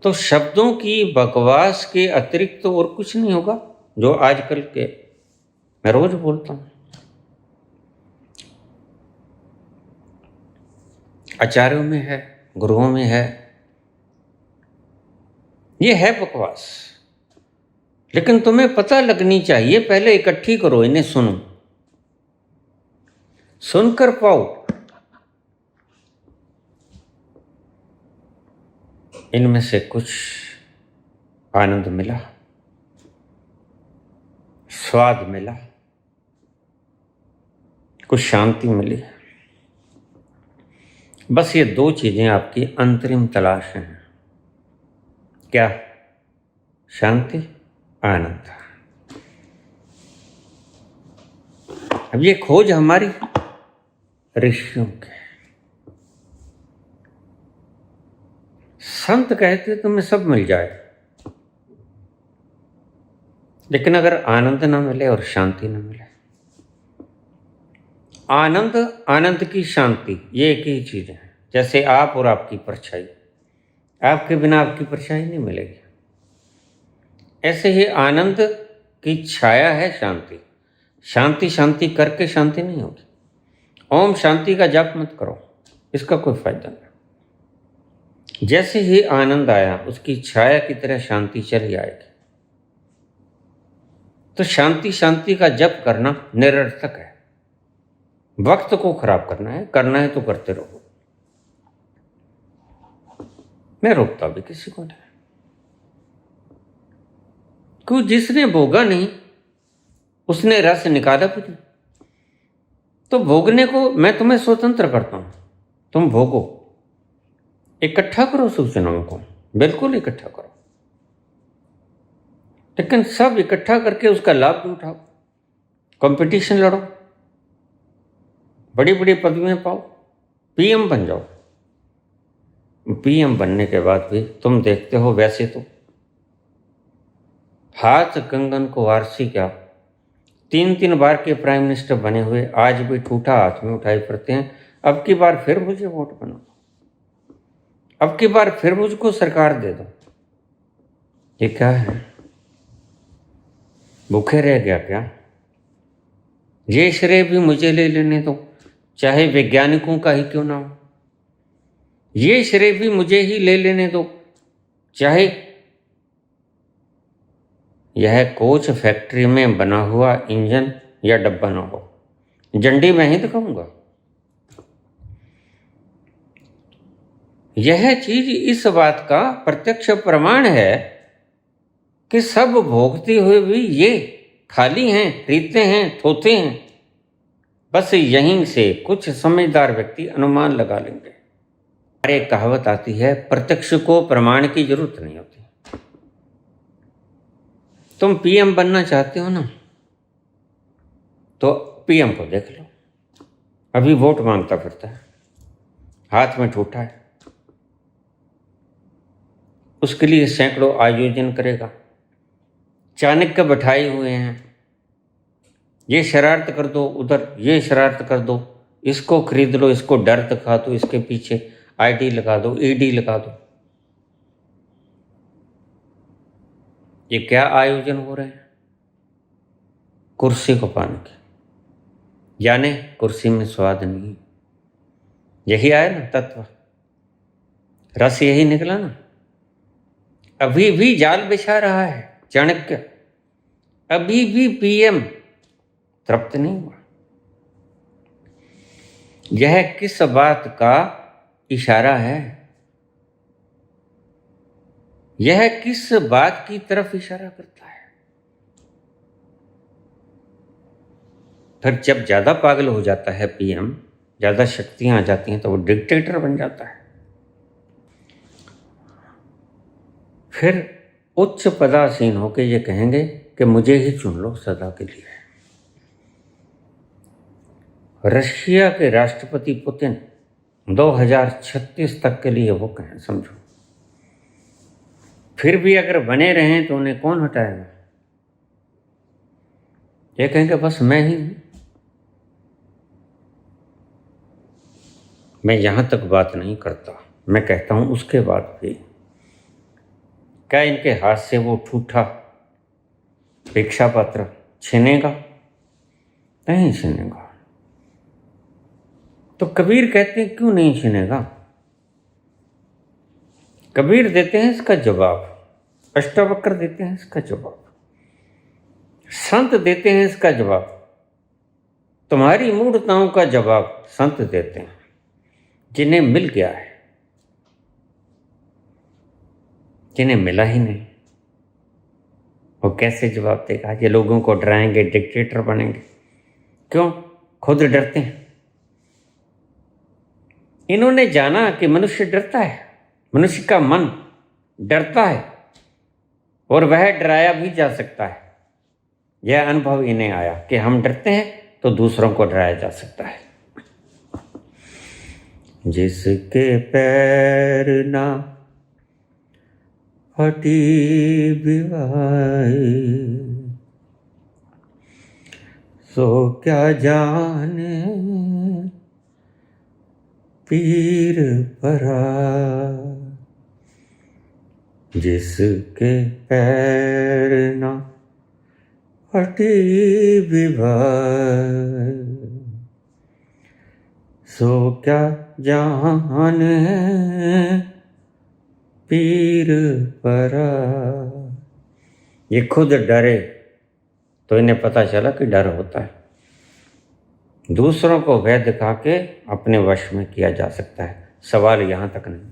तो शब्दों की बकवास के अतिरिक्त तो और कुछ नहीं होगा, जो आजकल के मैं रोज बोलता हूं। आचार्यों में है, गुरुओं में है, ये है बकवास। लेकिन तुम्हें पता लगनी चाहिए, पहले इकट्ठी करो, इन्हें सुनो, सुनकर पाओ इनमें से कुछ आनंद मिला, स्वाद मिला, कुछ शांति मिली। बस ये दो चीजें आपकी अंतरिम तलाश हैं। क्या? शांति, आनंद। अब ये खोज हमारी ऋषियों की। संत कहते तुम्हें सब मिल जाए, लेकिन अगर आनंद ना मिले और शांति ना मिले, आनंद, आनंद की शांति, ये एक ही चीज है। जैसे आप और आपकी परछाई, आपके बिना आपकी परछाई नहीं मिलेगी। ऐसे ही आनंद की छाया है शांति। शांति शांति करके शांति नहीं होगी। ओम शांति का जाप मत करो, इसका कोई फायदा नहीं। जैसे ही आनंद आया, उसकी छाया की तरह शांति चली आएगी। तो शांति शांति का जप करना निरर्थक है, वक्त को खराब करना है तो करते रहो। मैं रोकता भी किसी को नहीं, क्यों? जिसने भोगा नहीं उसने रस निकाला भी नहीं। तो भोगने को मैं तुम्हें स्वतंत्र करता हूं, तुम भोगो, इकट्ठा करो सूचनाओं को, बिल्कुल इकट्ठा करो, लेकिन सब इकट्ठा करके उसका लाभ भी उठाओ। कंपटीशन लड़ो, बड़ी बड़ी पदवियां पाओ, पीएम बन जाओ। पीएम बनने के बाद भी तुम देखते हो, वैसे तो हाथ कंगन को आरसी क्या, 3 बार के प्राइम मिनिस्टर बने हुए आज भी ठूठा हाथ में उठाई फिरते हैं। अब की बार फिर मुझे वोट बनाओ, अब की बार फिर मुझको सरकार दे दो। ये क्या है? भूखे रह गया क्या? ये श्रेय भी मुझे ले लेने दो, चाहे वैज्ञानिकों का ही क्यों ना हो। ये श्रेय भी मुझे ही ले लेने दो, चाहे यह कोच फैक्ट्री में बना हुआ इंजन या डब्बा ना हो, झंडी मैं ही दिखाऊंगा। यह चीज इस बात का प्रत्यक्ष प्रमाण है कि सब भोगते हुए भी ये खाली हैं, रीते हैं, थोते हैं। बस यहीं से कुछ समझदार व्यक्ति अनुमान लगा लेंगे। एक कहावत आती है, प्रत्यक्ष को प्रमाण की जरूरत नहीं होती। तुम पीएम बनना चाहते हो ना, तो पीएम को देख लो, अभी वोट मांगता फिरता है, हाथ में ठूठा है, उसके लिए सैकड़ों आयोजन करेगा, चाणक्य बैठाए हुए हैं, ये शरारत कर दो, उधर ये शरारत कर दो, इसको खरीद लो, इसको डर दिखा दो, इसके पीछे आईटी लगा दो, ईडी लगा दो। ये क्या आयोजन हो रहे हैं? कुर्सी को पाने के, यानी कुर्सी में स्वाद नहीं। यही आया ना तत्व, रस यही निकला ना। अभी भी जाल बिछा रहा है चाणक्य, अभी भी पीएम तृप्त नहीं हुआ। यह किस बात का इशारा है? यह किस बात की तरफ इशारा करता है? फिर जब ज्यादा पागल हो जाता है पीएम, ज्यादा शक्तियां आ जाती हैं, तो वो डिक्टेटर बन जाता है। फिर उच्च पदासीन होकर ये कहेंगे कि मुझे ही चुन लो सदा के लिए। रशिया के राष्ट्रपति पुतिन 2036 तक के लिए वो कहें, समझो। फिर भी अगर बने रहें तो उन्हें कौन हटाएगा? ये कहेंगे बस मैं ही हूं। मैं यहां तक बात नहीं करता, मैं कहता हूं उसके बाद भी क्या इनके हाथ से वो ठूठा भिक्षा पत्र छीनेगा? नहीं छीनेगा। तो कबीर कहते हैं क्यों नहीं छीनेगा? कबीर देते हैं इसका जवाब, अष्टावक्र देते हैं इसका जवाब, संत देते हैं इसका जवाब, तुम्हारी मूढ़ताओं का जवाब संत देते हैं जिन्हें मिल गया है, जिन्हें मिला ही नहीं। वो कैसे जवाब देगा? ये लोगों को डराएंगे, डिक्टेटर बनेंगे। क्यों? खुद डरते हैं। इन्होंने जाना कि मनुष्य डरता है, मनुष्य का मन डरता है और वह डराया भी जा सकता है। यह अनुभव इन्हें आया कि हम डरते हैं तो दूसरों को डराया जा सकता है। जिसके पैर ना हटी बिवाई, सो क्या जाने पीर परा। जिसके पैर ना हटी बिवाई, सो क्या जाने पीर परा। ये खुद डरे तो इन्हें पता चला कि डर होता है। दूसरों को भय दिखा के अपने वश में किया जा सकता है। सवाल यहां तक नहीं,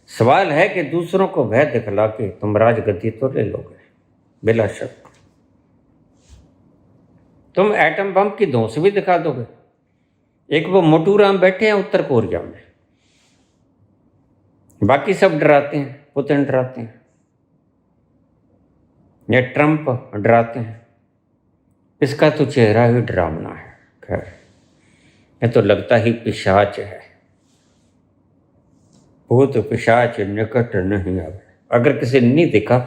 सवाल है कि दूसरों को भय दिखला के तुम राजगद्दी तो ले लोगे, बिला शक। तुम एटम बम की धौंस भी दिखा दोगे। एक वो मोटू राम बैठे हैं उत्तर कोरिया में, बाकी सब डराते हैं, पुतिन डराते हैं या ट्रंप डराते हैं। इसका तो चेहरा ही डरावना है। खैर, ये तो लगता ही पिशाच है। भूत पिशाच निकट नहीं आवे। अगर किसी नहीं दिखा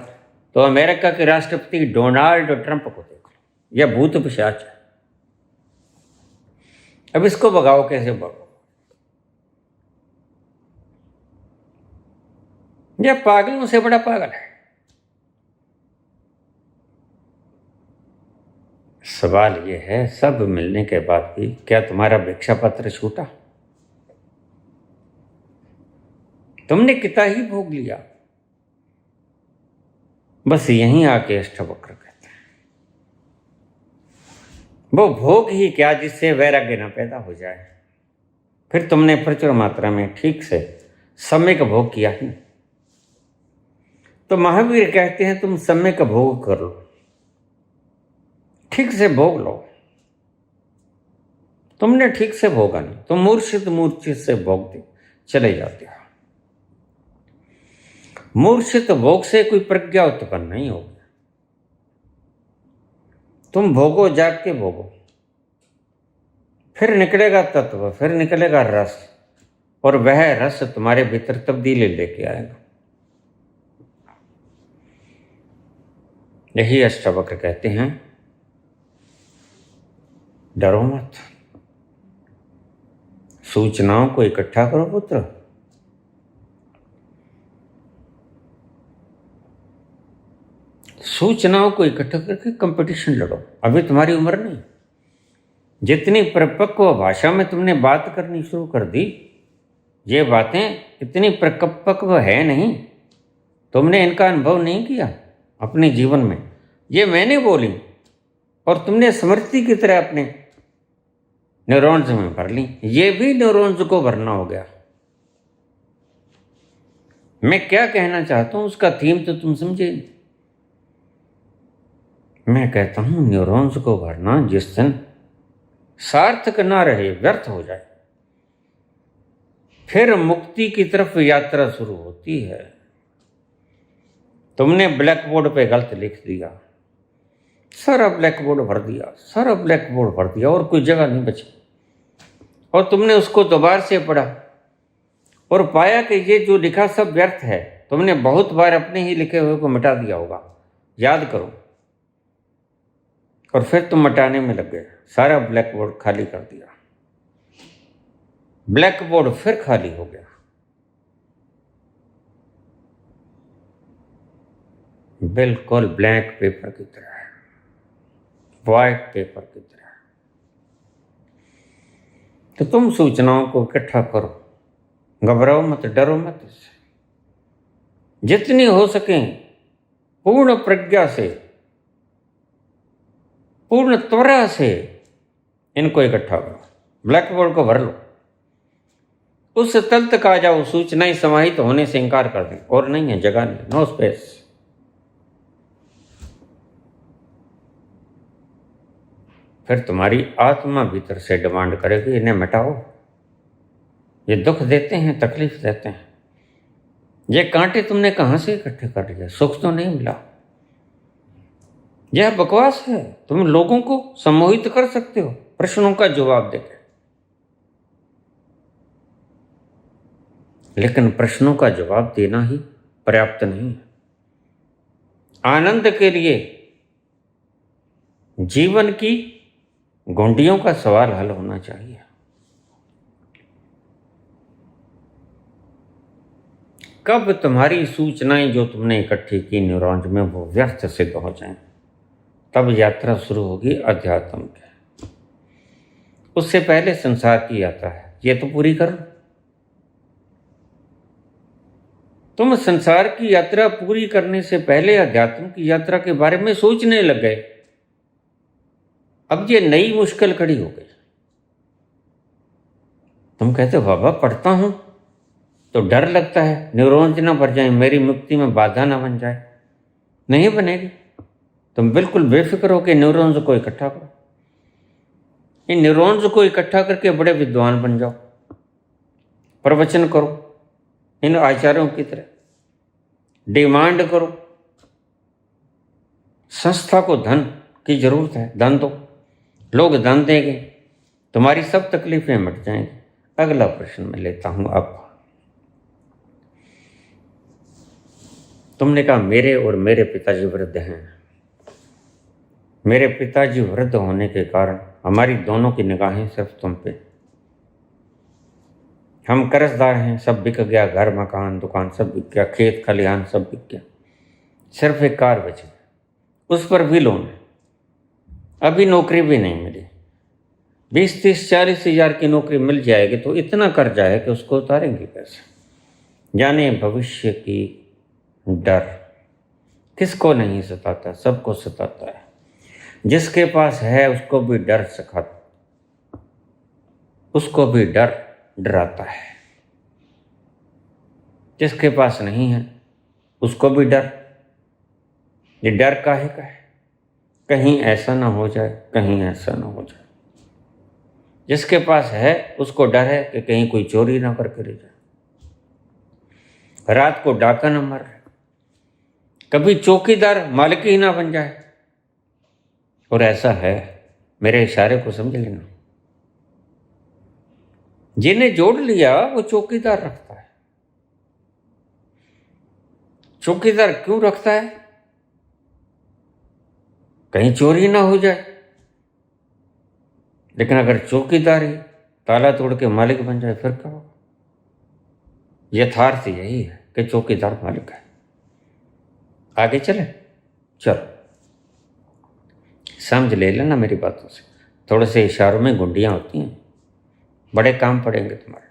तो अमेरिका के राष्ट्रपति डोनाल्ड ट्रंप को देख लो, यह भूत पिशाच है। अब इसको भगाओ, कैसे भगाओ? यह पागलों से बड़ा पागल है। सवाल यह है, सब मिलने के बाद भी क्या तुम्हारा भिक्षा पत्र छूटा? तुमने कितना ही भोग लिया। बस यहीं आके अष्टावक्र कहते हैं, वो भोग ही क्या जिससे वैराग्य न पैदा हो जाए। फिर तुमने प्रचुर मात्रा में ठीक से सम्यक भोग किया ही। तो महावीर कहते हैं तुम सम्यक भोग कर लो, ठीक से भोग लो। तुमने ठीक से भोगा नहीं, तुम मूर्छित से भोगते चले जाते हो। मूर्छित भोग से कोई प्रज्ञा उत्पन्न नहीं होगी। तुम भोगो, जाग के भोगो, फिर निकलेगा तत्व, फिर निकलेगा रस, और वह रस तुम्हारे भीतर तब्दीली लेके आएगा। यही अष्टावक्र कहते हैं, डरो मत, सूचनाओं को इकट्ठा करो पुत्र, सूचनाओं को इकट्ठा करके कंपटीशन लड़ो। अभी तुम्हारी उम्र नहीं, जितनी परिपक्व भाषा में तुमने बात करनी शुरू कर दी, ये बातें इतनी परिपक्व है नहीं, तुमने इनका अनुभव नहीं किया अपने जीवन में। ये मैंने बोली और तुमने स्मृति की तरह अपने न्यूरॉन्स में भर ली, ये भी न्यूरॉन्स को भरना हो गया। मैं क्या कहना चाहता हूं उसका थीम तो तुम समझे। मैं कहता हूं न्यूरॉन्स को भरना जिस दिन सार्थक ना रहे, व्यर्थ हो जाए, फिर मुक्ति की तरफ यात्रा शुरू होती है। तुमने ब्लैक बोर्ड पे गलत लिख दिया, सारा ब्लैक बोर्ड भर दिया, सारा ब्लैक बोर्ड भर दिया और कोई जगह नहीं बची, और तुमने उसको दोबारा से पढ़ा और पाया कि ये जो लिखा सब व्यर्थ है। तुमने बहुत बार अपने ही लिखे हुए को मिटा दिया होगा, याद करो, और फिर तुम मिटाने में लग गए, सारा ब्लैक बोर्ड खाली कर दिया, ब्लैक बोर्ड फिर खाली हो गया, बिल्कुल ब्लैंक पेपर की तरह है, व्हाइट पेपर की तरह। तो तुम सूचनाओं को इकट्ठा करो, घबराओ मत, डरो मत, इससे जितनी हो सके पूर्ण प्रज्ञा से, पूर्ण त्वरा से इनको इकट्ठा करो, ब्लैक बोर्ड को भर लो, उस तल तक आ जाओ, सूचनाएं समाहित होने से इनकार कर दें, और नहीं है जगह नहीं, नो स्पेस। फिर तुम्हारी आत्मा भीतर से डिमांड करेगी, इन्हें मिटाओ, ये दुख देते हैं, तकलीफ देते हैं, ये कांटे तुमने कहां से इकट्ठे कर लिए, सुख तो नहीं मिला, यह बकवास है। तुम लोगों को सम्मोहित कर सकते हो प्रश्नों का जवाब देकर, लेकिन प्रश्नों का जवाब देना ही पर्याप्त नहीं है। आनंद के लिए जीवन की घुंडियों का सवाल हल होना चाहिए। कब तुम्हारी सूचनाएं जो तुमने इकट्ठी की न्यूरॉन्स में वो व्यर्थ सिद्ध हो जाएं, तब यात्रा शुरू होगी अध्यात्म की। उससे पहले संसार की यात्रा है, ये तो पूरी करो। तुम संसार की यात्रा पूरी करने से पहले अध्यात्म की यात्रा के बारे में सोचने लग गए। अब ये नई मुश्किल खड़ी हो गई। तुम कहते हो बाबा पढ़ता हूं तो डर लगता है न्यूरॉन्स ना भर जाए, मेरी मुक्ति में बाधा ना बन जाए। नहीं बनेगी। तुम बिल्कुल बेफिक्र हो के न्यूरॉन्स को इकट्ठा करो, इन न्यूरॉन्स को इकट्ठा करके बड़े विद्वान बन जाओ, प्रवचन करो इन आचार्यों की तरह, डिमांड करो। संस्था को धन की जरूरत है, धन दो, लोग धन देंगे, तुम्हारी सब तकलीफें मिट जाएंगी। अगला प्रश्न मैं लेता हूं। अब तुमने कहा मेरे और मेरे पिताजी वृद्ध हैं। मेरे पिताजी वृद्ध होने के कारण हमारी दोनों की निगाहें सिर्फ तुम पे। हम कर्जदार हैं, सब बिक गया, घर मकान दुकान सब बिक गया, खेत खलिहान सब बिक गया, सिर्फ एक कार बची, उस पर भी लोन है, अभी नौकरी भी नहीं मिली। 20, 30, 40 हज़ार की नौकरी मिल जाएगी तो इतना कर्जा है कि उसको उतारेंगे कैसे। जाने भविष्य की डर किसको नहीं सताता, सबको सताता है। जिसके पास है उसको भी डर सिखाता, उसको भी डर डराता है। जिसके पास नहीं है उसको भी डर। ये डर काहे का है? कहीं ऐसा ना हो जाए, कहीं ऐसा ना हो जाए। जिसके पास है उसको डर है कि कहीं कोई चोरी ना करके ले जाए, रात को डाका ना मार, कभी चौकीदार मालिक ही ना बन जाए, और ऐसा है, मेरे इशारे को समझ लेना, जिन्हें जोड़ लिया वो चौकीदार रखता है। चौकीदार क्यों रखता है? कहीं चोरी ना हो जाए। लेकिन अगर चौकीदार ही ताला तोड़ के मालिक बन जाए फिर क्या होगा? यथार्थ यही है कि चौकीदार मालिक है। आगे चले, चलो समझ ले लेना मेरी बातों से, थोड़े से इशारों में गुंडियां होती हैं, बड़े काम पड़ेंगे तुम्हारे।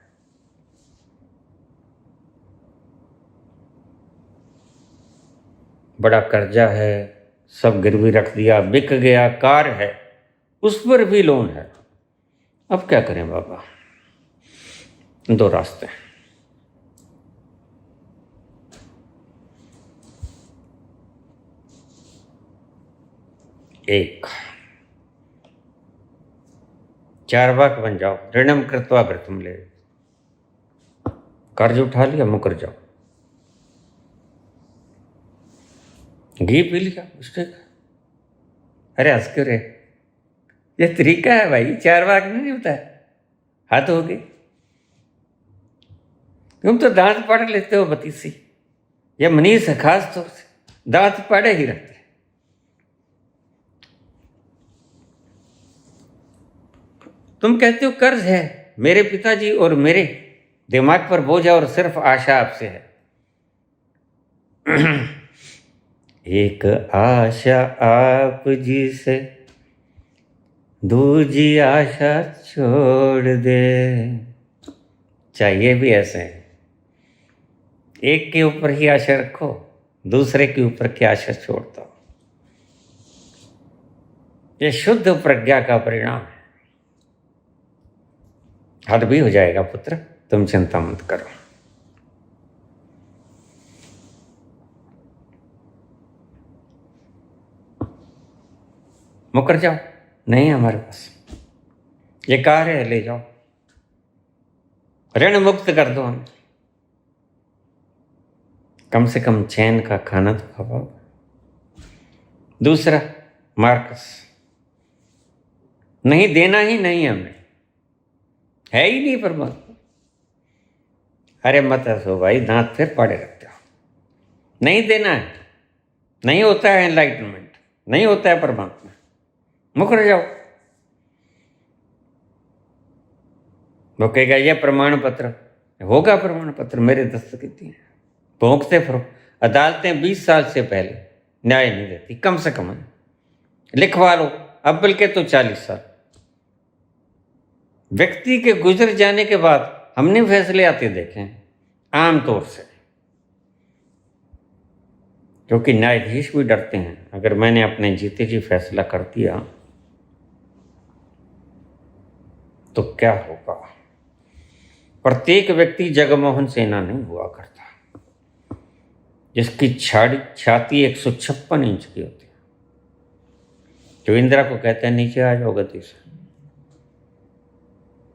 बड़ा कर्जा है, सब गिरवी रख दिया, बिक गया, कार है, उस पर भी लोन है। अब क्या करें बाबा? दो रास्ते हैं। एक, चार्वाक बन जाओ, ऋणम कृत्वा व्रतम ले, कर्ज उठा लिया, मुकर जाओ, घी पी लिया, उसके अरे हंस क्यों रे? ये तरीका है भाई, चार्वाक नहीं होता है, हाथ हो गए। तुम तो दांत पढ़ लेते हो बतीसी, या मनीष है खास तौर से दांत पड़े ही रहते हैं। तुम कहते हो कर्ज है, मेरे पिताजी और मेरे दिमाग पर बोझ है और सिर्फ आशा आपसे है। एक आशा आप जी से, दूजी आशा छोड़ दे। चाहिए भी ऐसे है, एक के ऊपर ही आशा रखो, दूसरे के ऊपर की आशा छोड़ दो। ये शुद्ध प्रज्ञा का परिणाम है। हद भी हो जाएगा पुत्र, तुम चिंता मत करो। मुकर जाओ, नहीं हमारे पास, ये कार है, ले जाओ, ऋण मुक्त कर दो हमें, कम से कम चैन का खाना तो खाओ। दूसरा, मार्कस, नहीं देना ही नहीं हमें, है ही नहीं परमात्मा। अरे मत हंसो भाई, दांत फिर पाड़े रखते हो। नहीं देना है, नहीं होता है एनलाइटनमेंट, नहीं होता है परमात्मा, मुकर जाओ। वो कहेगा ये प्रमाण पत्र होगा, प्रमाण पत्र मेरे दस्तखत हैं, भोंकते फिरो। अदालतें 20 साल से पहले न्याय नहीं देती, कम से कम लिखवा लो, अब बल्कि तो 40 साल। व्यक्ति के गुजर जाने के बाद हमने फैसले आते देखे हैं आमतौर से, क्योंकि न्यायाधीश भी डरते हैं, अगर मैंने अपने जीते जी फैसला कर दिया तो क्या होगा। प्रत्येक व्यक्ति जगमोहन सेना नहीं हुआ करता, जिसकी छाती 156 इंच की होती है, जो इंदिरा को कहते हैं नीचे आ जाओ गति से।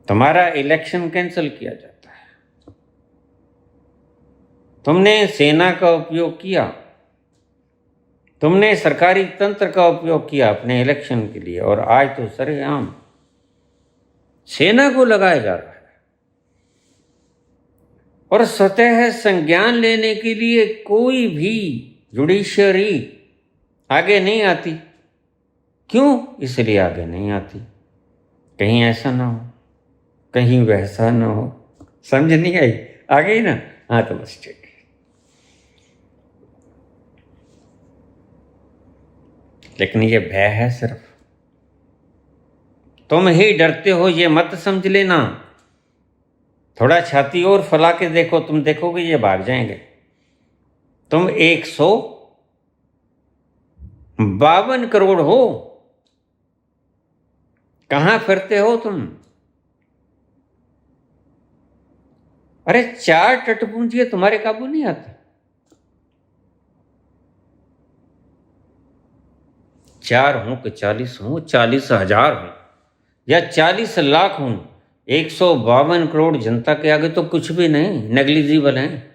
तुम्हारा इलेक्शन कैंसिल किया जाता है, तुमने सेना का उपयोग किया, तुमने सरकारी तंत्र का उपयोग किया अपने इलेक्शन के लिए, और आज तो सरेआम सेना को लगाया जा रहा है। और स्वतः संज्ञान लेने के लिए कोई भी जुडिशरी आगे नहीं आती। क्यों इसलिए आगे नहीं आती? कहीं ऐसा ना हो, कहीं वैसा ना हो। समझ नहीं आई? आ गई ना? हाँ तो बस ठीक है। लेकिन ये भय है सिर्फ, तुम ही डरते हो, ये मत समझ लेना। थोड़ा छाती और फैला के देखो, तुम देखोगे ये भाग जाएंगे। तुम 152 करोड़ हो, कहां फिरते हो तुम? अरे 4 टटपुंजियां तुम्हारे काबू नहीं आती। 4 हों कि 40 हों, 40,000 हों या 40 लाख हों, 152 करोड़ जनता के आगे तो कुछ भी नहीं, नेग्लिजिबल हैं।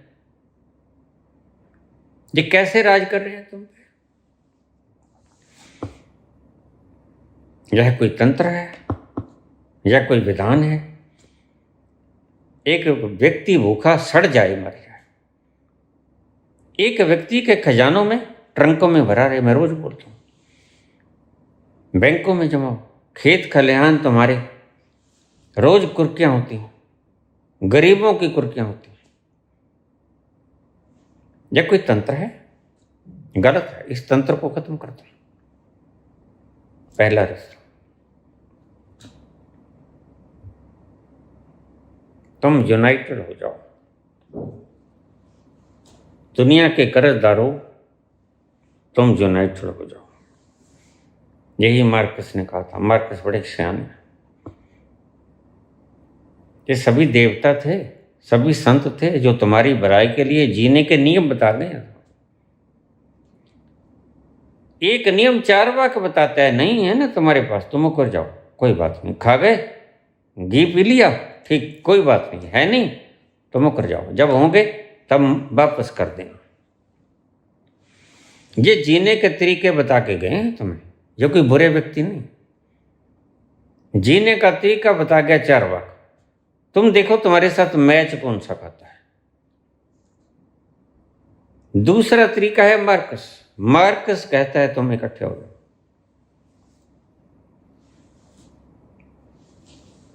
ये कैसे राज कर रहे हैं तुम? यह कोई तंत्र है या कोई विधान है? एक व्यक्ति भूखा सड़ जाए, मर जाए, एक व्यक्ति के खजानों में, ट्रंकों में भरा रहे। मैं रोज बोलता हूँ, बैंकों में जमा हो, खेत खलिहान तुम्हारे, रोज कुर्कियां होती हैं, गरीबों की कुर्कियां होती हैं। यह कोई तंत्र है? गलत है। इस तंत्र को खत्म कर दो। पहला रास्ता, तुम यूनाइटेड हो जाओ। दुनिया के कर्जदारों, तुम यूनाइटेड हो जाओ। यही मार्कस ने कहा था। मार्कस बड़े सियाने हैं। ये सभी देवता थे, सभी संत थे जो तुम्हारी भलाई के लिए जीने के नियम बता गए। एक नियम 4 वाक्य बताता है, नहीं है ना तुम्हारे पास, तुम मुकर जाओ, कोई बात नहीं। खा गए, घी पी लिया, ठीक, कोई बात नहीं है, नहीं तो मुकर जाओ, जब होंगे तब वापस कर देना। ये जीने के तरीके बता के गए हैं तुम्हें। ये कोई बुरे व्यक्ति नहीं, जीने का तरीका बता गया 4 वाक्य। तुम देखो तुम्हारे साथ मैच कौन सा खाता है। दूसरा तरीका है मार्कस। मार्कस कहता है तुम इकट्ठे हो जाओ,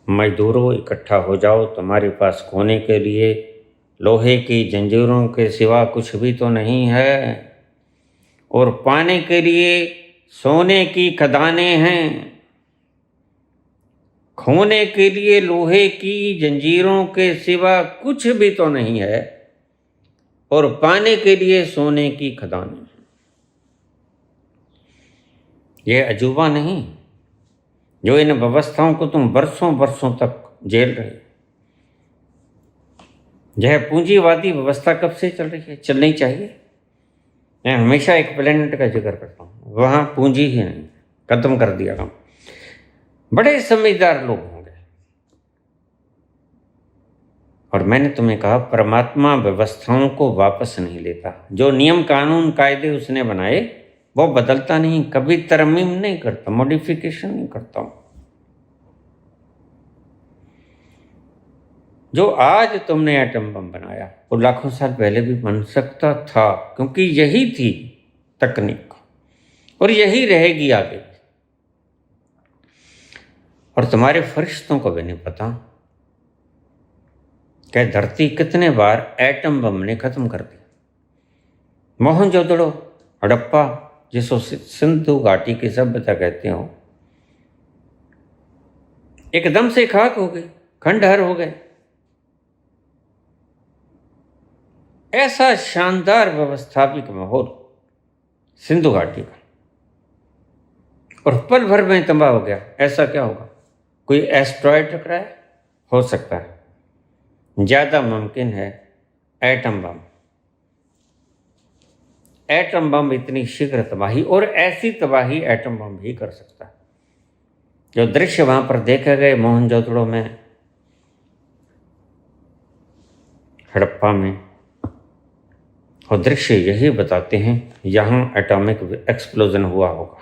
मजदूरों इकट्ठा हो जाओ। तुम्हारे पास खोने के लिए लोहे की जंजीरों के सिवा कुछ भी तो नहीं है, और पाने के लिए सोने की खदानें हैं। खोने के लिए लोहे की जंजीरों के सिवा कुछ भी तो नहीं है, और पाने के लिए सोने की खदानें हैं। यह अजूबा नहीं जो इन व्यवस्थाओं को तुम वर्षों वर्षों तक झेल रहे। यह पूंजीवादी व्यवस्था कब से चल रही है, चलनी चाहिए। मैं हमेशा एक प्लेनेट का जिक्र करता हूँ, वहाँ पूंजी ही नहीं, खत्म कर दिया काम। बड़े समझदार लोग होंगे। और मैंने तुम्हें कहा, परमात्मा व्यवस्थाओं को वापस नहीं लेता। जो नियम कानून कायदे उसने बनाए वो बदलता नहीं, कभी तरमीम नहीं करता, मॉडिफिकेशन नहीं करता। जो आज तुमने एटम बम बनाया वो लाखों साल पहले भी बन सकता था, क्योंकि यही थी तकनीक और यही रहेगी आगे। और तुम्हारे फरिश्तों को भी नहीं पता कि धरती कितने बार एटम बम ने खत्म कर दी। मोहनजोदड़ो, हड़प्पा, जिसको सिंधु घाटी की सभ्यता कहते हो, एकदम से खाक हो गई, खंडहर हो गए। ऐसा शानदार व्यवस्थापिक माहौल सिंधु घाटी का, और पल भर में तबाह हो गया। ऐसा क्या होगा? कोई एस्ट्रॉयड टकराया, हो सकता है। ज्यादा मुमकिन है एटम बम। एटम बम इतनी शीघ्र तबाही, और ऐसी तबाही एटम बम भी कर सकता है। जो दृश्य वहां पर देखे गए मोहनजोदड़ो में, हड़प्पा में, और दृश्य यही बताते हैं यहां एटॉमिक एक्सप्लोजन हुआ होगा।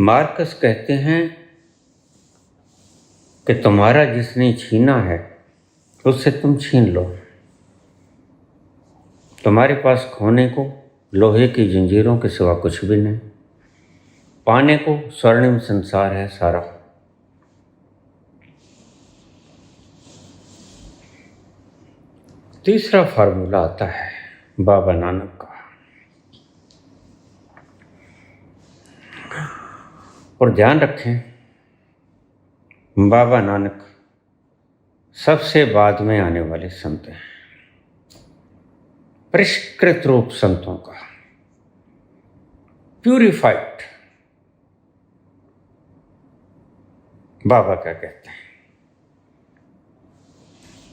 मार्कस कहते हैं कि तुम्हारा जिसने छीना है उससे तुम छीन लो। तुम्हारे पास खोने को लोहे की जंजीरों के सिवा कुछ भी नहीं, पाने को स्वर्णिम संसार है सारा। तीसरा फार्मूला आता है बाबा नानक का, और ध्यान रखें बाबा नानक सबसे बाद में आने वाले संत हैं, परिष्कृत रूप संतों का, प्यूरिफाइड। बाबा क्या कहते हैं?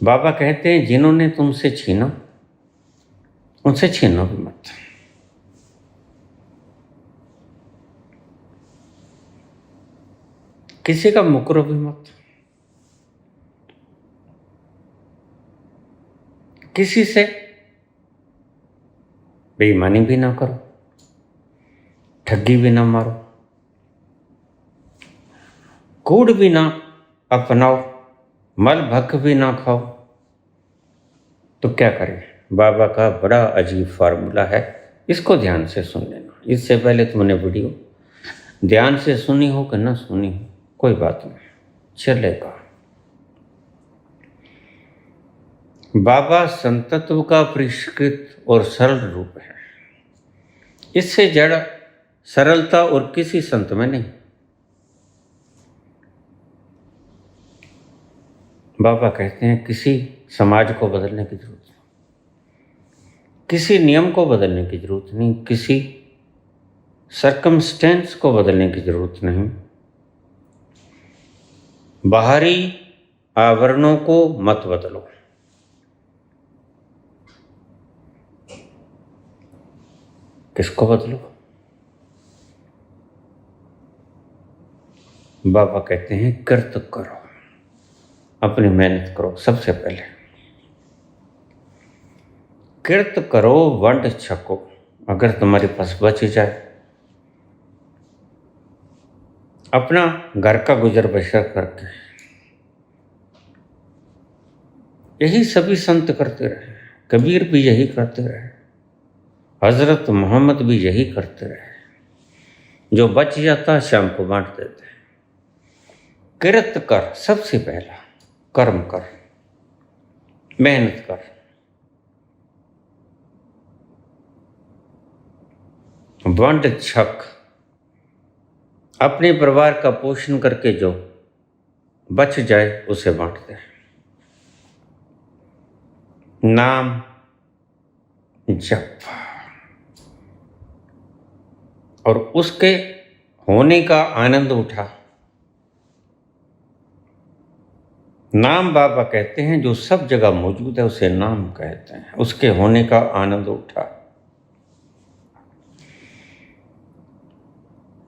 बाबा कहते हैं जिन्होंने तुमसे छीना उनसे छीनो भी मत। किसी का मुकरो भी मत, किसी से बेईमानी भी ना करो, ठगी भी ना मारो, कूड़ भी ना अपनाओ, मल भक भी ना खाओ, तो क्या करें? बाबा का बड़ा अजीब फार्मूला है, इसको ध्यान से सुन लेना। इससे पहले तुमने वीडियो ध्यान से सुनी हो कि ना सुनी हो, कोई बात नहीं, चलेगा। बाबा संतत्व का परिष्कृत और सरल रूप है। इससे जड़ सरलता और किसी संत में नहीं। बाबा कहते हैं किसी समाज को बदलने की जरूरत नहीं, किसी नियम को बदलने की जरूरत नहीं, किसी सर्कमस्टेंस को बदलने की जरूरत नहीं। बाहरी आवरणों को मत बदलो, किसको बदलो? बाबा कहते हैं कृत करो, अपनी मेहनत करो। सबसे पहले कृत करो, वंड छको। अगर तुम्हारे पास बच जाए, अपना घर का गुजर बसर करके, यही सभी संत करते रहे। कबीर भी यही करते रहे, हजरत मोहम्मद भी यही करते रहे। जो बच जाता शाम को बांट देते। कृत कर, सबसे पहला कर्म कर, मेहनत कर। वंड छक, अपने परिवार का पोषण करके जो बच जाए उसे बांट दे। नाम जप और उसके होने का आनंद उठा। नाम बाबा कहते हैं जो सब जगह मौजूद है उसे नाम कहते हैं। उसके होने का आनंद उठा।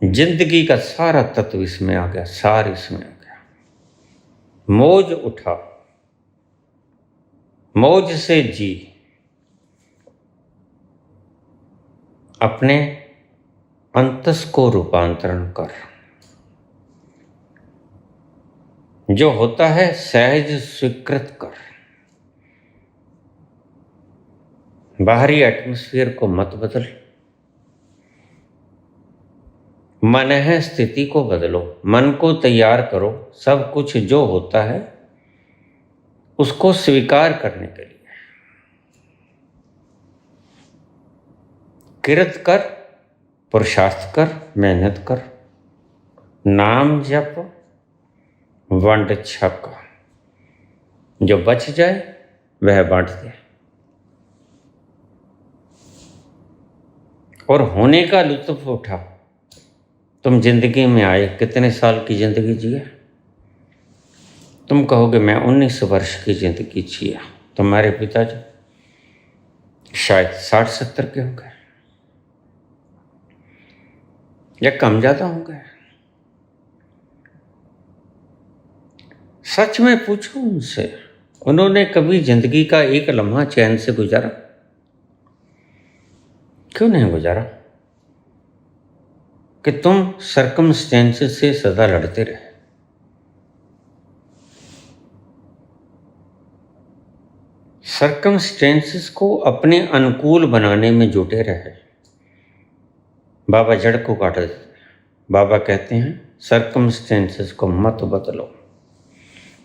जिंदगी का सारा तत्व इसमें आ गया, सार इसमें आ गया। मौज उठा, मौज से जी, अपने अंतस को रूपांतरण कर। जो होता है सहज स्वीकृत कर। बाहरी एटमॉस्फेयर को मत बदल, मन है स्थिति को बदलो। मन को तैयार करो सब कुछ जो होता है उसको स्वीकार करने के लिए। कृत कर, पुरुषार्थ कर, मेहनत कर, नाम जप, वंड छक। जो बच जाए वह बांट दे और होने का लुत्फ उठा। तुम जिंदगी में आए, कितने साल की जिंदगी जिए? तुम कहोगे मैं 19 वर्ष की जिंदगी जिया। तुम्हारे पिताजी शायद 60-70 के होंगे या कम ज्यादा होंगे। सच में पूछो उनसे, उन्होंने कभी जिंदगी का एक लम्हा चैन से गुजारा? क्यों नहीं गुजारा? कि तुम सर्कमस्टेंसेस से सदा लड़ते रहे। सर्कमस्टेंसेस को अपने अनुकूल बनाने में जुटे रहे। बाबा जड़ को काट देते। बाबा कहते हैं सर्कमस्टेंसेस को मत बदलो।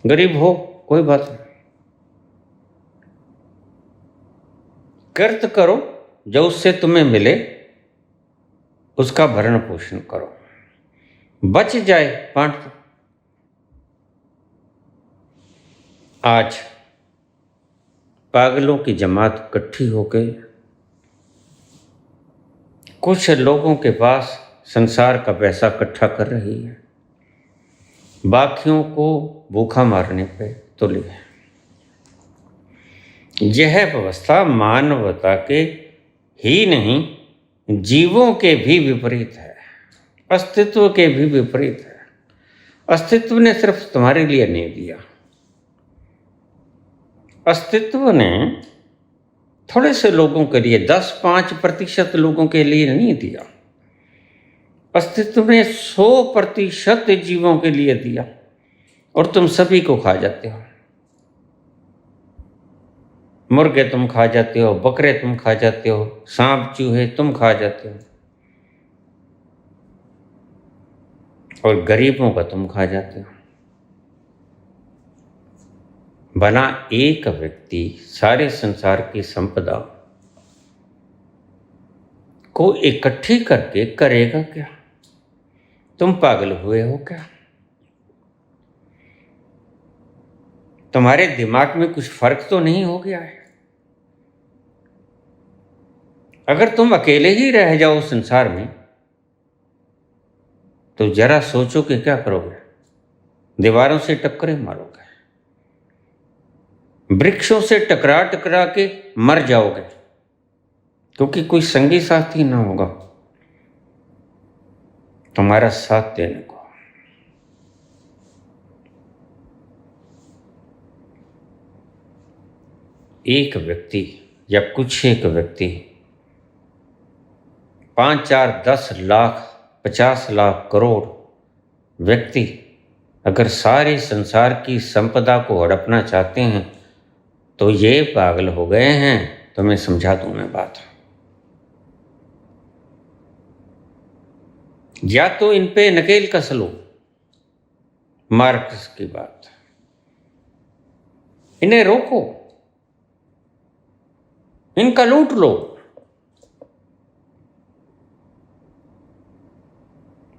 गरीब हो कोई बात नहीं, कृत करो, जो उससे तुम्हें मिले उसका भरण पोषण करो। बच जाए बांट दो। आज पागलों की जमात इकट्ठी हो गई। कुछ लोगों के पास संसार का पैसा इकट्ठा कर रही है, बाकियों को भूखा मारने पे तुली है। यह व्यवस्था मानवता के ही नहीं, जीवों के भी विपरीत है, अस्तित्व के भी विपरीत है। अस्तित्व ने सिर्फ तुम्हारे लिए नहीं दिया, अस्तित्व ने थोड़े से लोगों के लिए, 10-5% लोगों के लिए नहीं दिया। अस्तित्व ने 100% जीवों के लिए दिया और तुम सभी को खा जाते हो। मुर्गे तुम खा जाते हो, बकरे तुम खा जाते हो, सांप चूहे तुम खा जाते हो, और गरीबों का तुम खा जाते हो। भला एक व्यक्ति सारे संसार की संपदा को इकट्ठी करके करेगा क्या? तुम पागल हुए हो क्या? तुम्हारे दिमाग में कुछ फर्क तो नहीं हो गया है? अगर तुम अकेले ही रह जाओ संसार में तो जरा सोचो कि क्या करोगे। दीवारों से टक्करें मारोगे, वृक्षों से टकरा टकरा के मर जाओगे, क्योंकि कोई संगी साथी ना होगा तुम्हारा साथ देने को। एक व्यक्ति या कुछ एक व्यक्ति 5, 4, 10 लाख, 50 लाख, करोड़ व्यक्ति अगर सारे संसार की संपदा को हड़पना चाहते हैं तो ये पागल हो गए हैं। तो मैं समझा दूं मैं बात। या तो इन पे नकेल कस लो, मार्क्स की बात, इन्हें रोको, इनका लूट लो,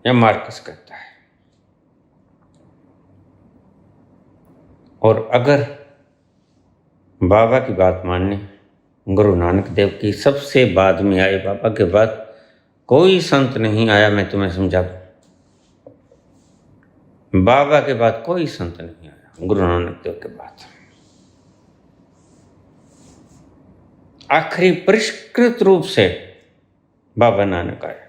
यह मार्क्स कहता है। और अगर बाबा की बात मानने, गुरु नानक देव की सबसे बाद में आए, बाबा के बाद कोई संत नहीं आया, मैं तुम्हें समझा दूं। बाबा के बाद कोई संत नहीं आया, गुरु नानक देव के बाद आखिरी परिष्कृत रूप से बाबा नानक आए।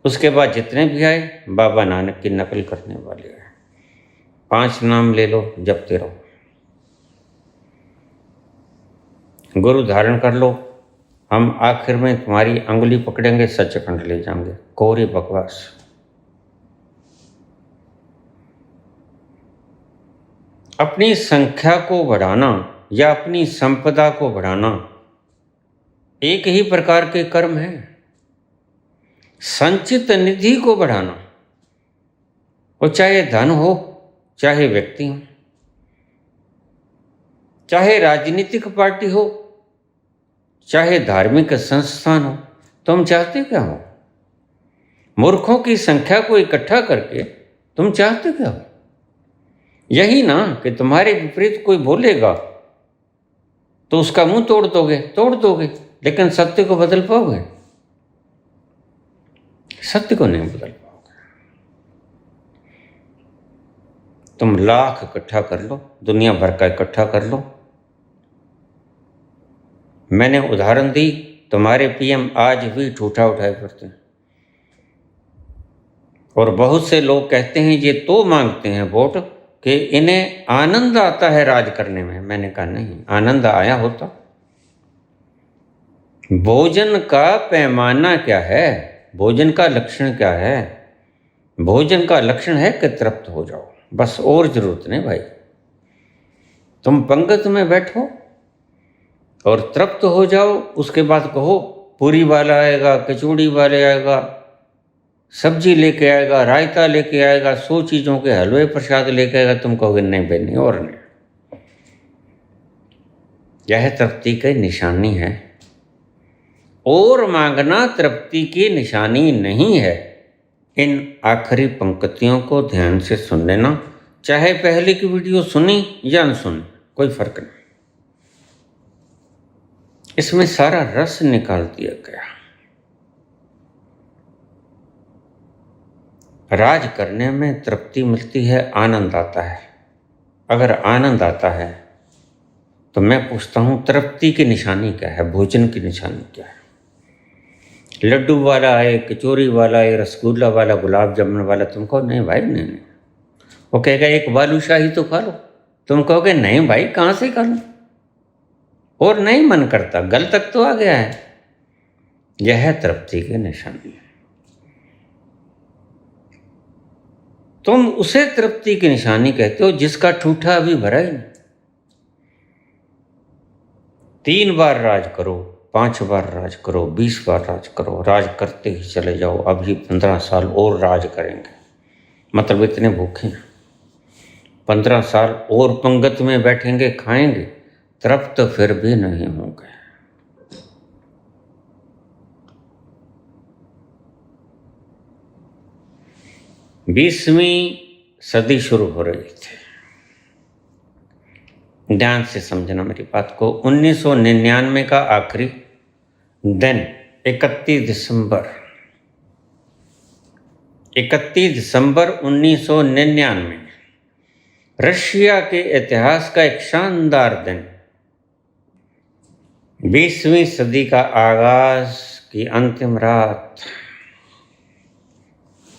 उसके बाद जितने भी आए बाबा नानक की नकल करने वाले आए। 5 नाम ले लो, जपते रहो, गुरु धारण कर लो। हम आखिर में तुम्हारी अंगुली पकड़ेंगे, सचखंड ले जाएंगे। कोरी बकवास। अपनी संख्या को बढ़ाना या अपनी संपदा को बढ़ाना एक ही प्रकार के कर्म है। संचित निधि को बढ़ाना, वो चाहे धन हो, चाहे व्यक्ति हो, चाहे राजनीतिक पार्टी हो, चाहे धार्मिक संस्थान हो, तुम चाहते क्या हो? मूर्खों की संख्या को इकट्ठा करके तुम चाहते क्या हो? यही ना कि तुम्हारे विपरीत कोई बोलेगा तो उसका मुंह तोड़ दोगे, लेकिन सत्य को बदल पाओगे? सत्य को नहीं बदल पाओगे। तुम लाख इकट्ठा कर लो, दुनिया भर का इकट्ठा कर लो। मैंने उदाहरण दी, तुम्हारे पीएम आज भी ठूठा उठाए फिरते हैं, और बहुत से लोग कहते हैं ये तो मांगते हैं वोट कि इन्हें आनंद आता है राज करने में। मैंने कहा नहीं, आनंद आया होता। भोजन का पैमाना क्या है? भोजन का लक्षण क्या है? भोजन का लक्षण है कि तृप्त हो जाओ, बस, और जरूरत नहीं भाई। तुम पंगत में बैठो और तृप्त हो जाओ, उसके बाद कहो पूरी वाला आएगा, कचौड़ी वाले आएगा, सब्जी लेके आएगा, रायता लेके आएगा, 100 चीज़ों के हलवे प्रसाद लेके आएगा। तुम कहोगे नहीं भाई नहीं, और नहीं। यह तृप्ति की निशानी है, और मांगना तृप्ति की निशानी नहीं है। इन आखिरी पंक्तियों को ध्यान से सुन लेना, चाहे पहले की वीडियो सुनी या न सुनी, कोई फर्क नहीं। इसमें सारा रस निकाल दिया गया। राज करने में तृप्ति मिलती है, आनंद आता है। अगर आनंद आता है तो मैं पूछता हूँ तृप्ति की निशानी क्या है? भोजन की निशानी क्या है? लड्डू वाला है, कचौरी वाला है, रसगुल्ला वाला, गुलाब जामुन वाला, तुम कहो नहीं भाई नहीं। वो कहेगा एक बालूशाही तो खा लो, तुम कहोगे नहीं भाई कहाँ से खा लो, और नहीं मन करता, गल तक तो आ गया है। यह तृप्ति की निशानी है। तुम उसे तृप्ति की निशानी कहते हो जिसका ठूठा अभी भरा ही नहीं। 3 बार राज करो, 5 बार राज करो, 20 बार राज करो, राज करते ही चले जाओ, अभी 15 साल और राज करेंगे, मतलब इतने भूखे हैं, 15 साल और पंगत में बैठेंगे, खाएंगे, तृप्त फिर भी नहीं होंगे। बीसवीं सदी शुरू हो रही थी। ध्यान से समझना मेरी बात को। 1999 का आखिरी दिन 31 दिसंबर 1999, रशिया के इतिहास का एक शानदार दिन, 20वीं सदी का आगाज की अंतिम रात,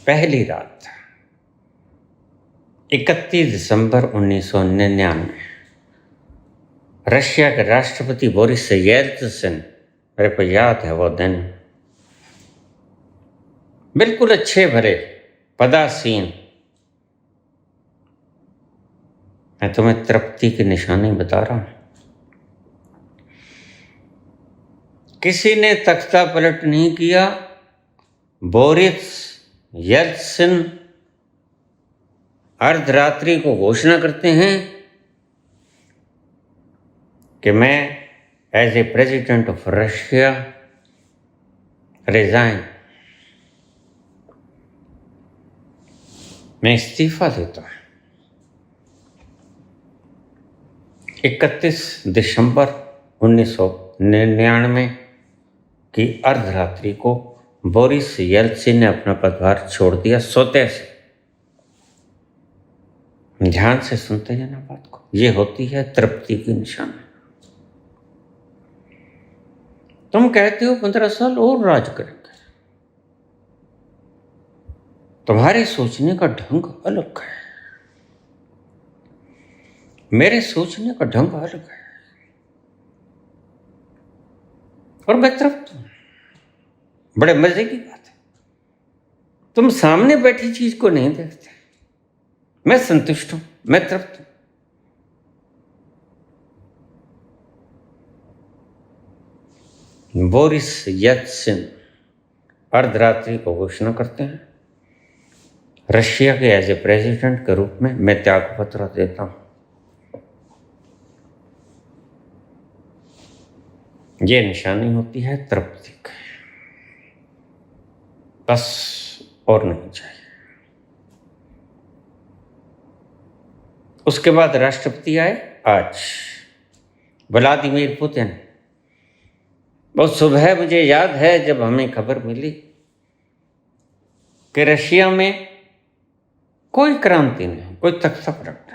पहली रात, 31 दिसंबर 1999, रशिया के राष्ट्रपति बोरिस येल्त्सिन, मेरे को याद है वो दिन, बिल्कुल अच्छे भरे पदासीन, मैं तुम्हें तृप्ति की निशानी बता रहा हूं, किसी ने तख्ता पलट नहीं किया। बोरिस येल्त्सिन अर्धरात्रि को घोषणा करते हैं कि मैं as a president of Russia resign, मैं इस्तीफा देता हूं। 31 दिसंबर 1999 की अर्धरात्रि को बोरिस येल्त्सिन ने अपना पदभार छोड़ दिया सोते से। ध्यान से सुनते हैं ना बात को, ये होती है तृप्ति की निशानी। तुम कहते हो 15 साल और राज करेंगे, तुम्हारे सोचने का ढंग अलग है, मेरे सोचने का ढंग अलग है, और मैं तृप्त हूं। बड़े मजे की बात है, तुम सामने बैठी चीज को नहीं देखते, मैं संतुष्ट हूं, मैं तृप्त हूं। बोरिस येल्त्सिन अर्धरात्रि को घोषणा करते हैं, रशिया के एज ए प्रेसिडेंट के रूप में मैं त्यागपत्र देता हूं। ये निशानी होती है तृप्ति की, बस और नहीं चाहिए। उसके बाद राष्ट्रपति आए आज, व्लादिमीर पुतिन। बहुत सुबह मुझे याद है जब हमें खबर मिली कि रशिया में कोई क्रांति नहीं, कोई तख्ता पलट नहीं,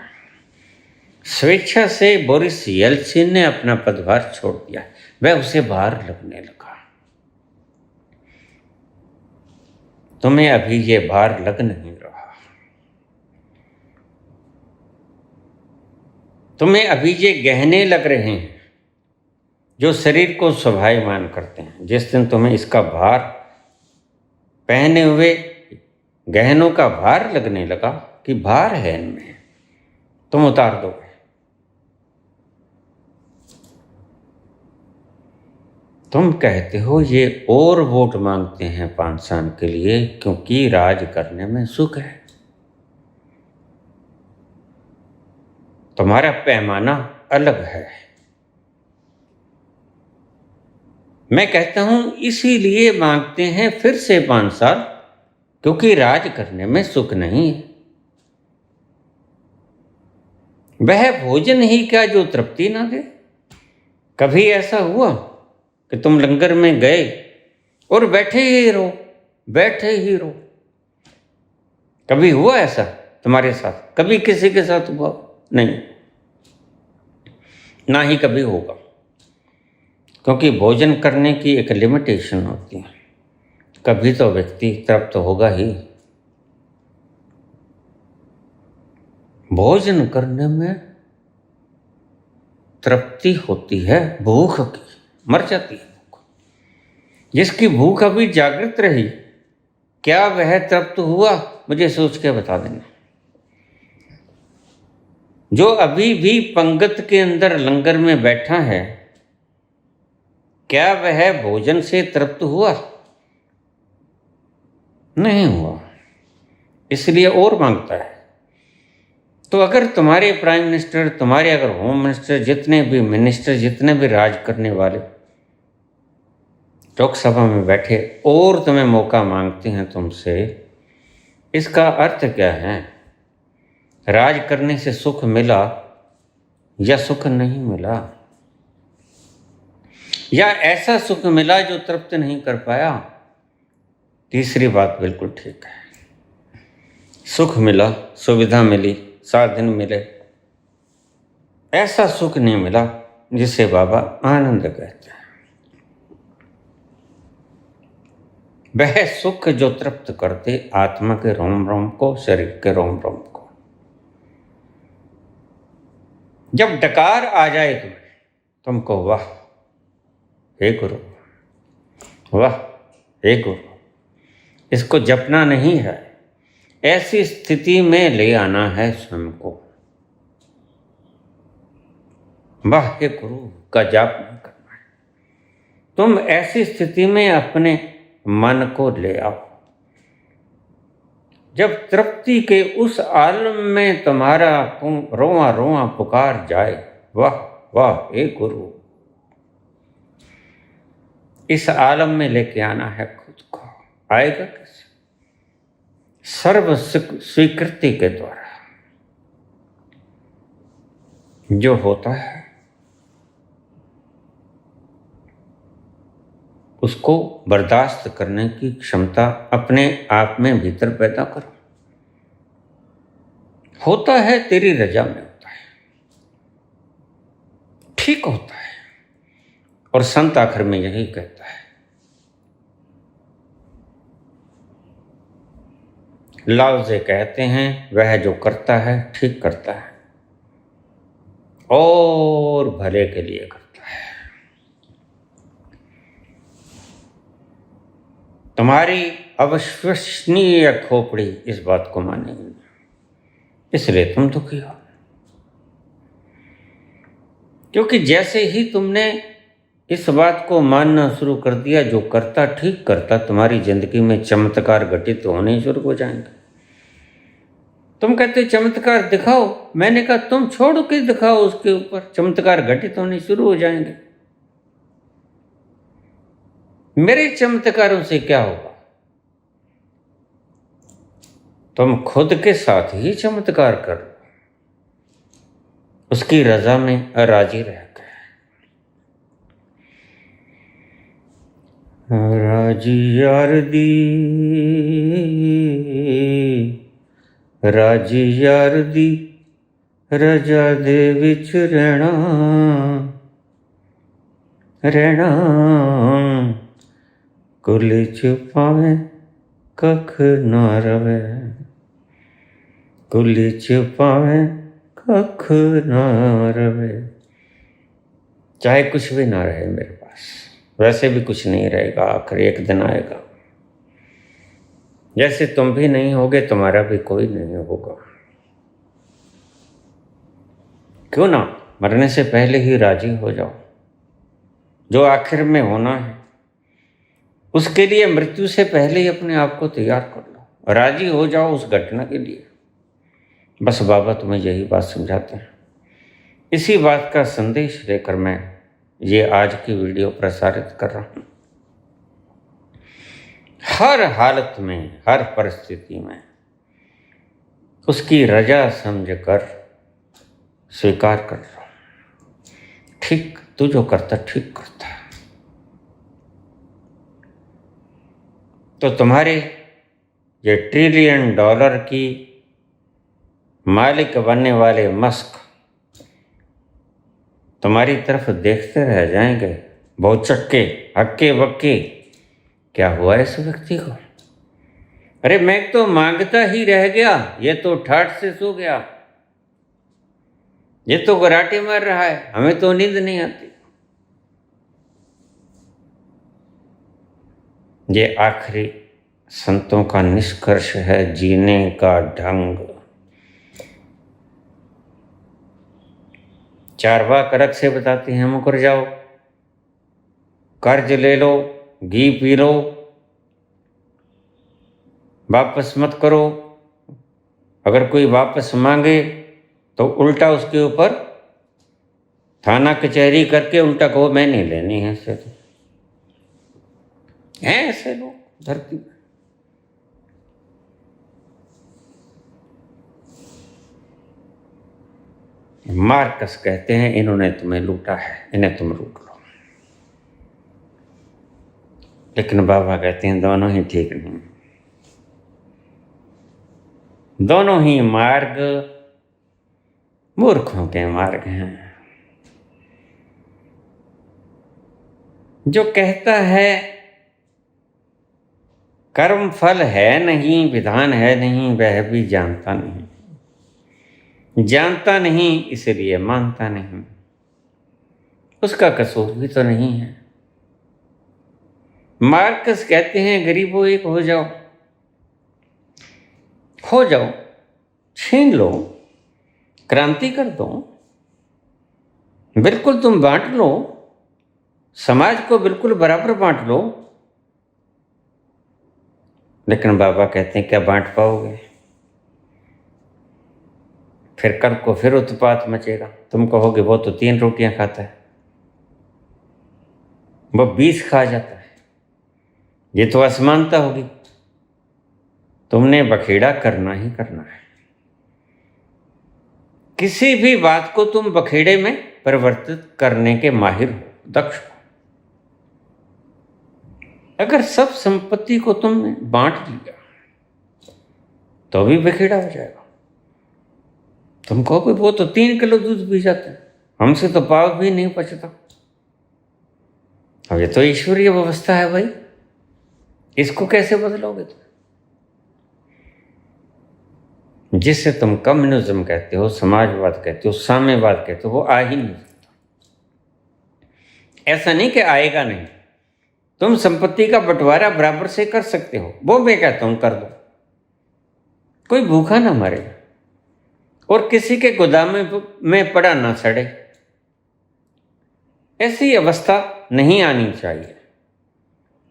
स्वेच्छा से बोरिस येल्त्सिन ने अपना पदभार छोड़ दिया, वह उसे भार लगने लगा। तुम्हें अभी ये भार लग नहीं रहा, तुम्हें अभी ये गहने लग रहे हैं जो शरीर को स्वाभाविमान करते हैं। जिस दिन तुम्हें इसका भार, पहने हुए गहनों का भार लगने लगा कि भार है इनमें, तुम उतार दोगे। तुम कहते हो ये और वोट मांगते हैं 5 साल के लिए क्योंकि राज करने में सुख है। तुम्हारा पैमाना अलग है। मैं कहता हूं इसीलिए मांगते हैं फिर से 5 साल, क्योंकि राज करने में सुख नहीं है। वह भोजन ही क्या जो तृप्ति ना दे। कभी ऐसा हुआ कि तुम लंगर में गए और बैठे ही रहो, बैठे ही रहो? कभी हुआ ऐसा तुम्हारे साथ? कभी किसी के साथ हुआ? नहीं, ना ही कभी होगा, क्योंकि भोजन करने की एक लिमिटेशन होती है। कभी तो व्यक्ति तृप्त होगा ही। भोजन करने में तृप्ति होती है भूख की, मर जाती है भूख। जिसकी भूख अभी जागृत रही, क्या वह तृप्त हुआ? मुझे सोच के बता देना। जो अभी भी पंगत के अंदर लंगर में बैठा है, क्या वह भोजन से तृप्त हुआ? नहीं हुआ, इसलिए और मांगता है। तो अगर तुम्हारे प्राइम मिनिस्टर, तुम्हारे अगर होम मिनिस्टर, जितने भी मिनिस्टर, जितने भी राज करने वाले लोकसभा में बैठे और तुम्हें मौका मांगते हैं तुमसे, इसका अर्थ क्या है? राज करने से सुख मिला या सुख नहीं मिला, या ऐसा सुख मिला जो तृप्त नहीं कर पाया? तीसरी बात बिल्कुल ठीक है, सुख मिला, सुविधा मिली, साधन मिले, ऐसा सुख नहीं मिला जिसे बाबा आनंद कहते हैं। वह सुख जो तृप्त करते आत्मा के रोम रोम को, शरीर के रोम रोम को। जब डकार आ जाए तुमको, वाह हे गुरु, वाह हे गुरु, इसको जपना नहीं है, ऐसी स्थिति में ले आना है स्वयं को। वाह हे गुरु का जाप नहीं करना है, तुम ऐसी स्थिति में अपने मन को ले आओ जब तृप्ति के उस आलम में तुम्हारा रोआ रोआ पुकार जाए, वाह वाह हे गुरु। इस आलम में लेके आना है खुद को। आएगा कैसे? सर्व स्वीकृति के द्वारा। जो होता है उसको बर्दाश्त करने की क्षमता अपने आप में भीतर पैदा करो। होता है तेरी रजा में होता है, ठीक होता है। और संत आखिर में यही कहता है, लाओज़े कहते हैं वह जो करता है ठीक करता है और भले के लिए करता है। तुम्हारी अविश्वसनीय खोपड़ी इस बात को मानेगी, इसलिए तुम दुखी हो। क्योंकि जैसे ही तुमने इस बात को मानना शुरू कर दिया, जो करता ठीक करता, तुम्हारी जिंदगी में चमत्कार घटित होने शुरू हो जाएंगे। तुम कहते चमत्कार दिखाओ, मैंने कहा तुम छोड़ के दिखाओ, उसके ऊपर चमत्कार घटित होने शुरू हो जाएंगे। मेरे चमत्कारों से क्या होगा? तुम खुद के साथ ही चमत्कार करो, उसकी रजा में राजी रहकर। राजी यार दी, राजी यार दी, रजा दे विच रहना, रहना कुल छुपावे कख ना रवे, कुल छुपावे कख ना रवे। चाहे कुछ भी ना रहे मेरे पास, वैसे भी कुछ नहीं रहेगा, आखिर एक दिन आएगा। जैसे तुम भी नहीं होगे, तुम्हारा भी कोई नहीं होगा। क्यों ना मरने से पहले ही राजी हो जाओ। जो आखिर में होना है उसके लिए मृत्यु से पहले ही अपने आप को तैयार कर लो, राजी हो जाओ उस घटना के लिए। बस बाबा तुम्हें यही बात समझाते हैं। इसी बात का संदेश लेकर मैं ये आज की वीडियो प्रसारित कर रहा हूँ। हर हालत में, हर परिस्थिति में उसकी रजा समझकर स्वीकार कर लो। ठीक, तू जो करता ठीक करता है। तो तुम्हारे ये $1 ट्रिलियन की मालिक बनने वाले मस्क तुम्हारी तरफ देखते रह जाएंगे, बहुत चक्के हक्के बक्के। क्या हुआ इस व्यक्ति को? अरे मैं तो मांगता ही रह गया, ये तो ठाठ से सो गया, ये तो गराटे मार रहा है, हमें तो नींद नहीं आती। ये आखिरी संतों का निष्कर्ष है जीने का ढंग। चारवाक अलग से बताते हैं मुकर जाओ, कर्ज ले लो, घी पी लो, वापस मत करो। अगर कोई वापस मांगे तो उल्टा उसके ऊपर थाना कचहरी करके उल्टा कहो मैं नहीं लेनी है। ऐसे तो हैं ऐसे लोग धरती पर। मार्कस कहते हैं इन्होंने तुम्हें लूटा है, इन्हें तुम लूट लो। लेकिन बाबा कहते हैं दोनों ही ठीक नहीं, दोनों ही मार्ग मूर्खों के मार्ग हैं। जो कहता है कर्म फल है नहीं, विधान है नहीं, वह भी जानता नहीं। जानता नहीं इसलिए मानता नहीं, उसका कसूर भी तो नहीं है। मार्कस कहते हैं गरीबों एक हो जाओ, खो जाओ, छीन लो, क्रांति कर दो, बिल्कुल तुम बांट लो, समाज को बिल्कुल बराबर बांट लो। लेकिन बाबा कहते हैं क्या बांट पाओगे? फिर कल को फिर उत्पात मचेगा। तुम कहोगे वो तो 3 रोटियां खाता है, वो 20 खा जाता है, ये तो असमानता होगी। तुमने बखेड़ा करना ही करना है। किसी भी बात को तुम बखेड़े में परिवर्तित करने के माहिर हो, दक्ष हो। अगर सब संपत्ति को तुमने बांट लिया तो भी बखेड़ा हो जाएगा। तुम कहोगे वो तो 3 किलो दूध पी जाता है, हमसे तो पाव भी नहीं पचता। अब ये तो ईश्वरीय व्यवस्था है भाई, इसको कैसे बदलोगे तुम? जिससे तुम कम्युनिज्म कहते हो, समाजवाद कहते हो, साम्यवाद कहते हो, वो आ ही नहीं सकता। ऐसा नहीं कि आएगा नहीं, तुम संपत्ति का बंटवारा बराबर से कर सकते हो, वो मैं कहता हूं कर दो, कोई भूखा ना मरे और किसी के गोदाम में पड़ा ना सड़े। ऐसी अवस्था नहीं आनी चाहिए।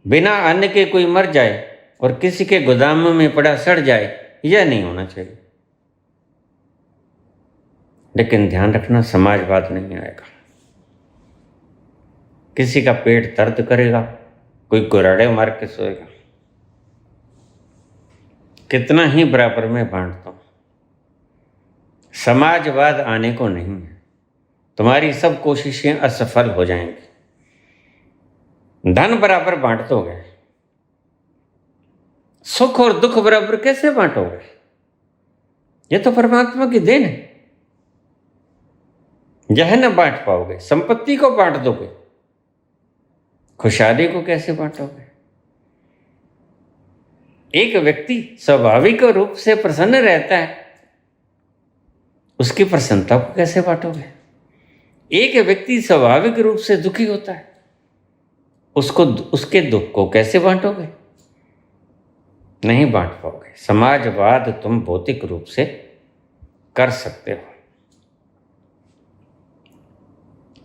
बिना अन्न के कोई मर जाए और किसी के गोदाम में पड़ा सड़ जाए, यह नहीं होना चाहिए। लेकिन ध्यान रखना, समाजवाद नहीं आएगा। किसी का पेट दर्द करेगा, कोई कुराड़े मार के सोएगा। कितना ही बराबर में बांटता हूं, समाजवाद आने को नहीं है। तुम्हारी सब कोशिशें असफल हो जाएंगी। धन बराबर बांट दोगे, सुख और दुख बराबर कैसे बांटोगे? ये तो परमात्मा की देन है। यह न बांट पाओगे, संपत्ति को बांट दोगे, खुशहाली को कैसे बांटोगे? एक व्यक्ति स्वाभाविक रूप से प्रसन्न रहता है, उसकी प्रसन्नता को कैसे बांटोगे? एक व्यक्ति स्वाभाविक रूप से दुखी होता है, उसको उसके दुख को कैसे बांटोगे? नहीं बांट पाओगे। समाजवाद तुम भौतिक रूप से कर सकते हो,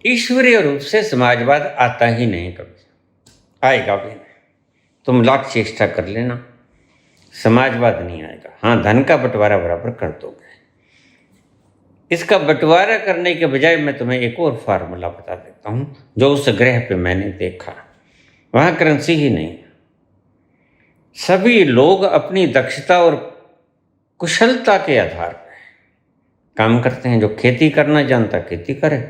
ईश्वरीय रूप से समाजवाद आता ही नहीं, कभी आएगा भी नहीं। तुम लाख चेष्टा कर लेना, समाजवाद नहीं आएगा। हाँ, धन का बंटवारा बराबर कर दोगे। इसका बंटवारा करने के बजाय मैं तुम्हें एक और फार्मूला बता देता हूं, जो उस ग्रह पे मैंने देखा। वहां करेंसी ही नहीं है। सभी लोग अपनी दक्षता और कुशलता के आधार पर काम करते हैं। जो खेती करना जानता खेती करे,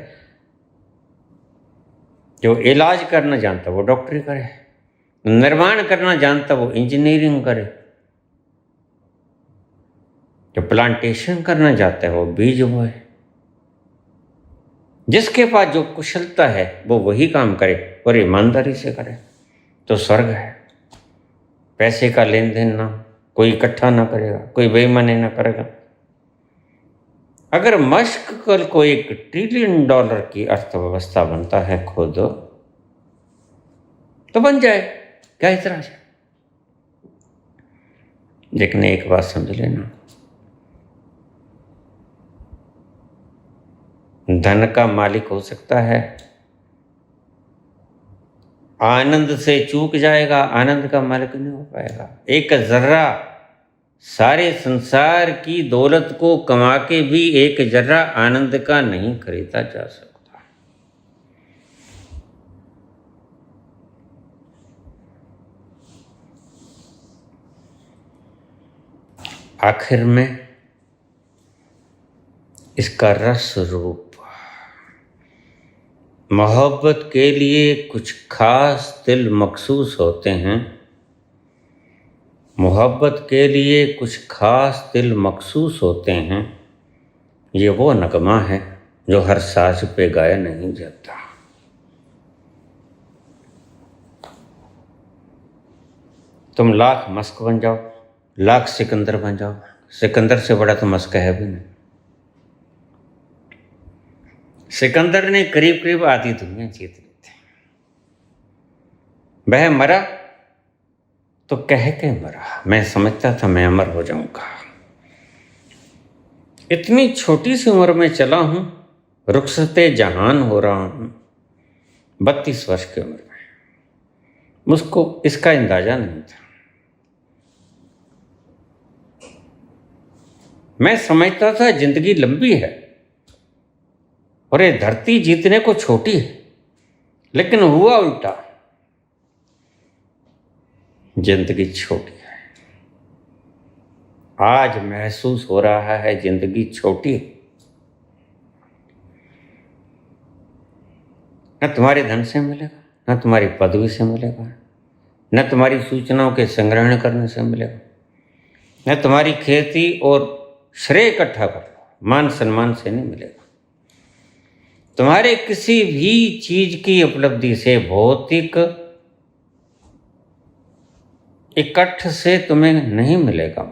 जो इलाज करना जानता वो डॉक्टरी करे, निर्माण करना जानता वो इंजीनियरिंग करे, जो प्लांटेशन करना चाहता है वो बीज बोए। जिसके पास जो कुशलता है वो वही काम करे और ईमानदारी से करे, तो स्वर्ग है। पैसे का लेन देन ना, कोई इकट्ठा ना करेगा, कोई बेईमानी ना करेगा। अगर मस्क कल को $1 ट्रिलियन की अर्थव्यवस्था बनता है खुद, तो बन जाए, क्या इतराज है? लेकिन एक बात समझ लेना, धन का मालिक हो सकता है, आनंद से चूक जाएगा, आनंद का मालिक नहीं हो पाएगा। एक जर्रा सारे संसार की दौलत को कमा के भी एक जर्रा आनंद का नहीं खरीदा जा सकता। आखिर में इसका रस रूप, मोहब्बत के लिए कुछ खास दिल मखसूस होते हैं, मोहब्बत के लिए कुछ खास दिल मखसूस होते हैं। ये वो नगमा है जो हर साज पे गाया नहीं जाता। तुम लाख मस्क बन जाओ, लाख सिकंदर बन जाओ, सिकंदर से बड़ा तो मस्क है भी नहीं। सिकंदर ने करीब करीब आधी दुनिया जीत ली थी। वह मरा तो कह के मरा, मैं समझता था मैं अमर हो जाऊंगा। इतनी छोटी सी उम्र में चला हूं, रुखसते जहान हो रहा हूं, 32 वर्ष की उम्र में। मुझको इसका अंदाजा नहीं था। मैं समझता था जिंदगी लंबी है और ये धरती जीतने को छोटी है, लेकिन हुआ उल्टा, जिंदगी छोटी है। आज महसूस हो रहा है जिंदगी छोटी है। न तुम्हारे धन से मिलेगा, न तुम्हारी पदवी से मिलेगा, न तुम्हारी सूचनाओं के संग्रहण करने से मिलेगा, न तुम्हारी खेती और श्रेय इकट्ठा कर लो, मान सम्मान से नहीं मिलेगा। तुम्हारे किसी भी चीज की उपलब्धि से, भौतिक इकट्ठ से तुम्हें नहीं मिलेगा,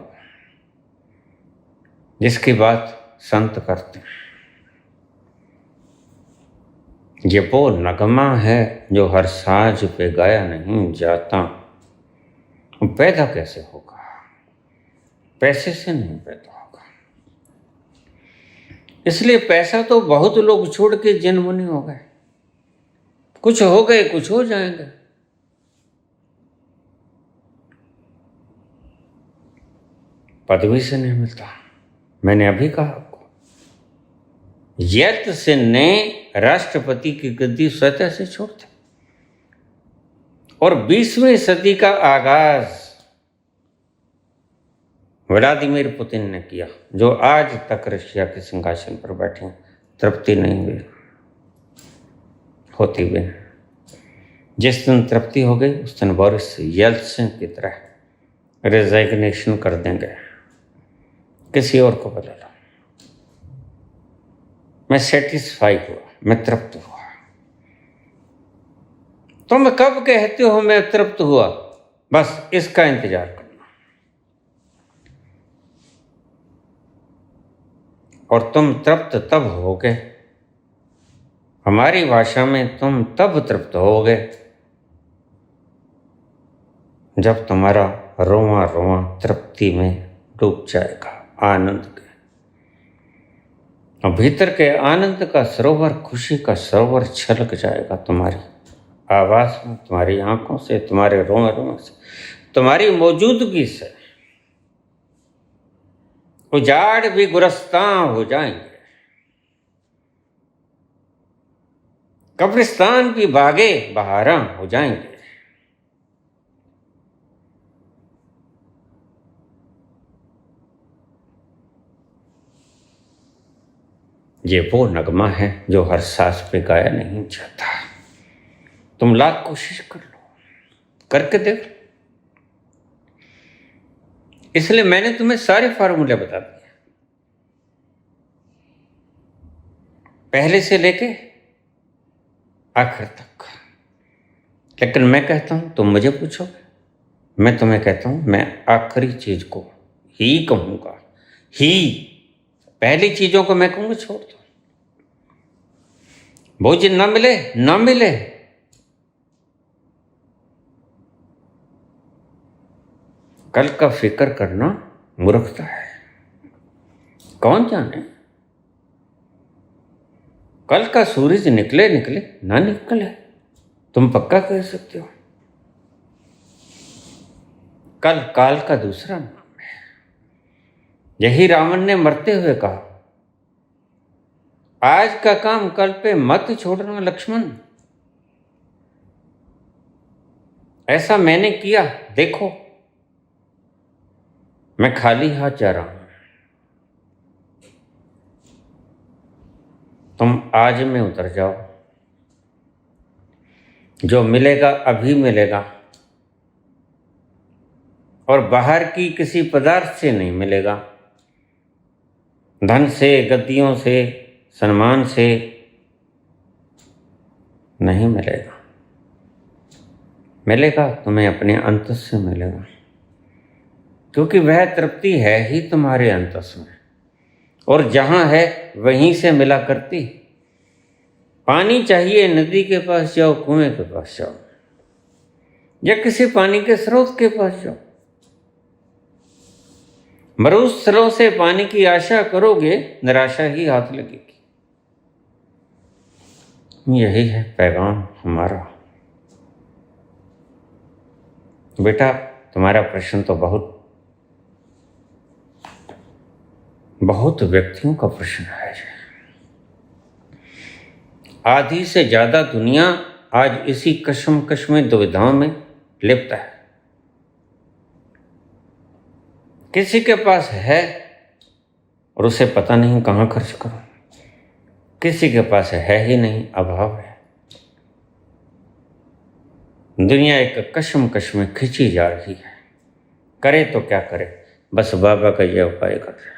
जिसकी बात संत करते हैं। ये वो नगमा है जो हर साज पे गाया नहीं जाता। पैदा कैसे होगा? पैसे से नहीं पैदा होगा। इसलिए पैसा तो बहुत लोग छोड़ के जिन मुनि हो गए, कुछ हो गए, कुछ हो जाएंगे। पदवी से नहीं मिलता। मैंने अभी कहा आपको, येल्त्सिन ने राष्ट्रपति की गद्दी स्वतः से छोड़ दी और 20वीं सदी का आगाज व्लादिमीर पुतिन ने किया, जो आज तक रशिया के सिंहासन पर बैठे हैं, तृप्ति नहीं हुई, होती भी नहीं। जिस दिन तृप्ति हो गई उस दिन बोरिस येल्त्सिन की तरह रेजिग्नेशन कर देंगे, किसी और को बदला। मैं सेटिस्फाई हुआ, मैं तृप्त हुआ। तुम कब कहते हो मैं तृप्त हुआ? बस इसका इंतजार करना। और तुम तृप्त तब होगे, हमारी भाषा में तुम तब तृप्त होगे जब तुम्हारा रोवां रोवां तृप्ति में डूब जाएगा, आनंद के। और भीतर के आनंद का सरोवर, खुशी का सरोवर छलक जाएगा तुम्हारी आवाज में, तुम्हारी आंखों से, तुम्हारे रोए रोए से, तुम्हारी मौजूदगी से। उजाड़ भी गुरस्तान हो जाएंगे, कब्रिस्तान भी बागे बहारा हो जाएंगे। ये वो नगमा है जो हर सांस पे गाया नहीं जाता। तुम लाख कोशिश कर लो, करके देख लो। इसलिए मैंने तुम्हें सारे फार्मूले बता दिए, पहले से लेके आखिर तक। लेकिन मैं कहता हूं, तुम मुझे पूछोगे, मैं तुम्हें कहता हूं, मैं आखिरी चीज को ही कहूंगा। ही पहली चीजों को मैं कहूंगा छोड़ दो। भोजन ना मिले ना मिले, कल का फिक्र करना मूर्खता है। कौन जाने कल का सूरज निकले निकले ना निकले, तुम पक्का कह सकते हो? कल काल का दूसरा नाम है। यही रावण ने मरते हुए कहा, आज का काम कल पे मत छोड़ना लक्ष्मण। ऐसा मैंने किया, देखो मैं खाली हाथ जा रहा हूं। तुम आज में उतर जाओ, जो मिलेगा अभी मिलेगा, और बाहर की किसी पदार्थ से नहीं मिलेगा। धन से, गद्दियों से, सम्मान से नहीं मिलेगा। मिलेगा तुम्हें अपने अंतस से मिलेगा, क्योंकि वह तृप्ति है ही तुम्हारे अंतस में, और जहां है वहीं से मिला करती। पानी चाहिए, नदी के पास जाओ, कुएं के पास जाओ, या किसी पानी के स्रोत के पास जाओ। मरुस्थलों से पानी की आशा करोगे, निराशा ही हाथ लगेगी। यही है पैगाम हमारा। बेटा, तुम्हारा प्रश्न तो बहुत व्यक्तियों का प्रश्न है। आधी से ज्यादा दुनिया आज इसी कश्मकश में, दुविधाओं में लिप्त है। किसी के पास है और उसे पता नहीं कहाँ खर्च करो, किसी के पास है ही नहीं, अभाव है। दुनिया एक कश्मकश में खिंची जा रही है। करे तो क्या करे, बस बाबा का यह उपाय कर रहे हैं।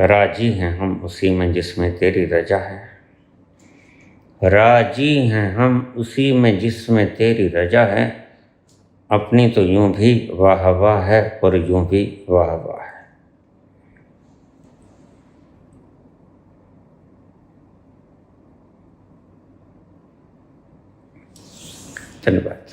राजी हैं हम उसी में जिसमें तेरी रजा है। राजी हैं हम उसी में जिसमें तेरी रजा है। अपनी तो यूं भी वाह वाह है, और यूं भी वाह वाह है। धन्यवाद।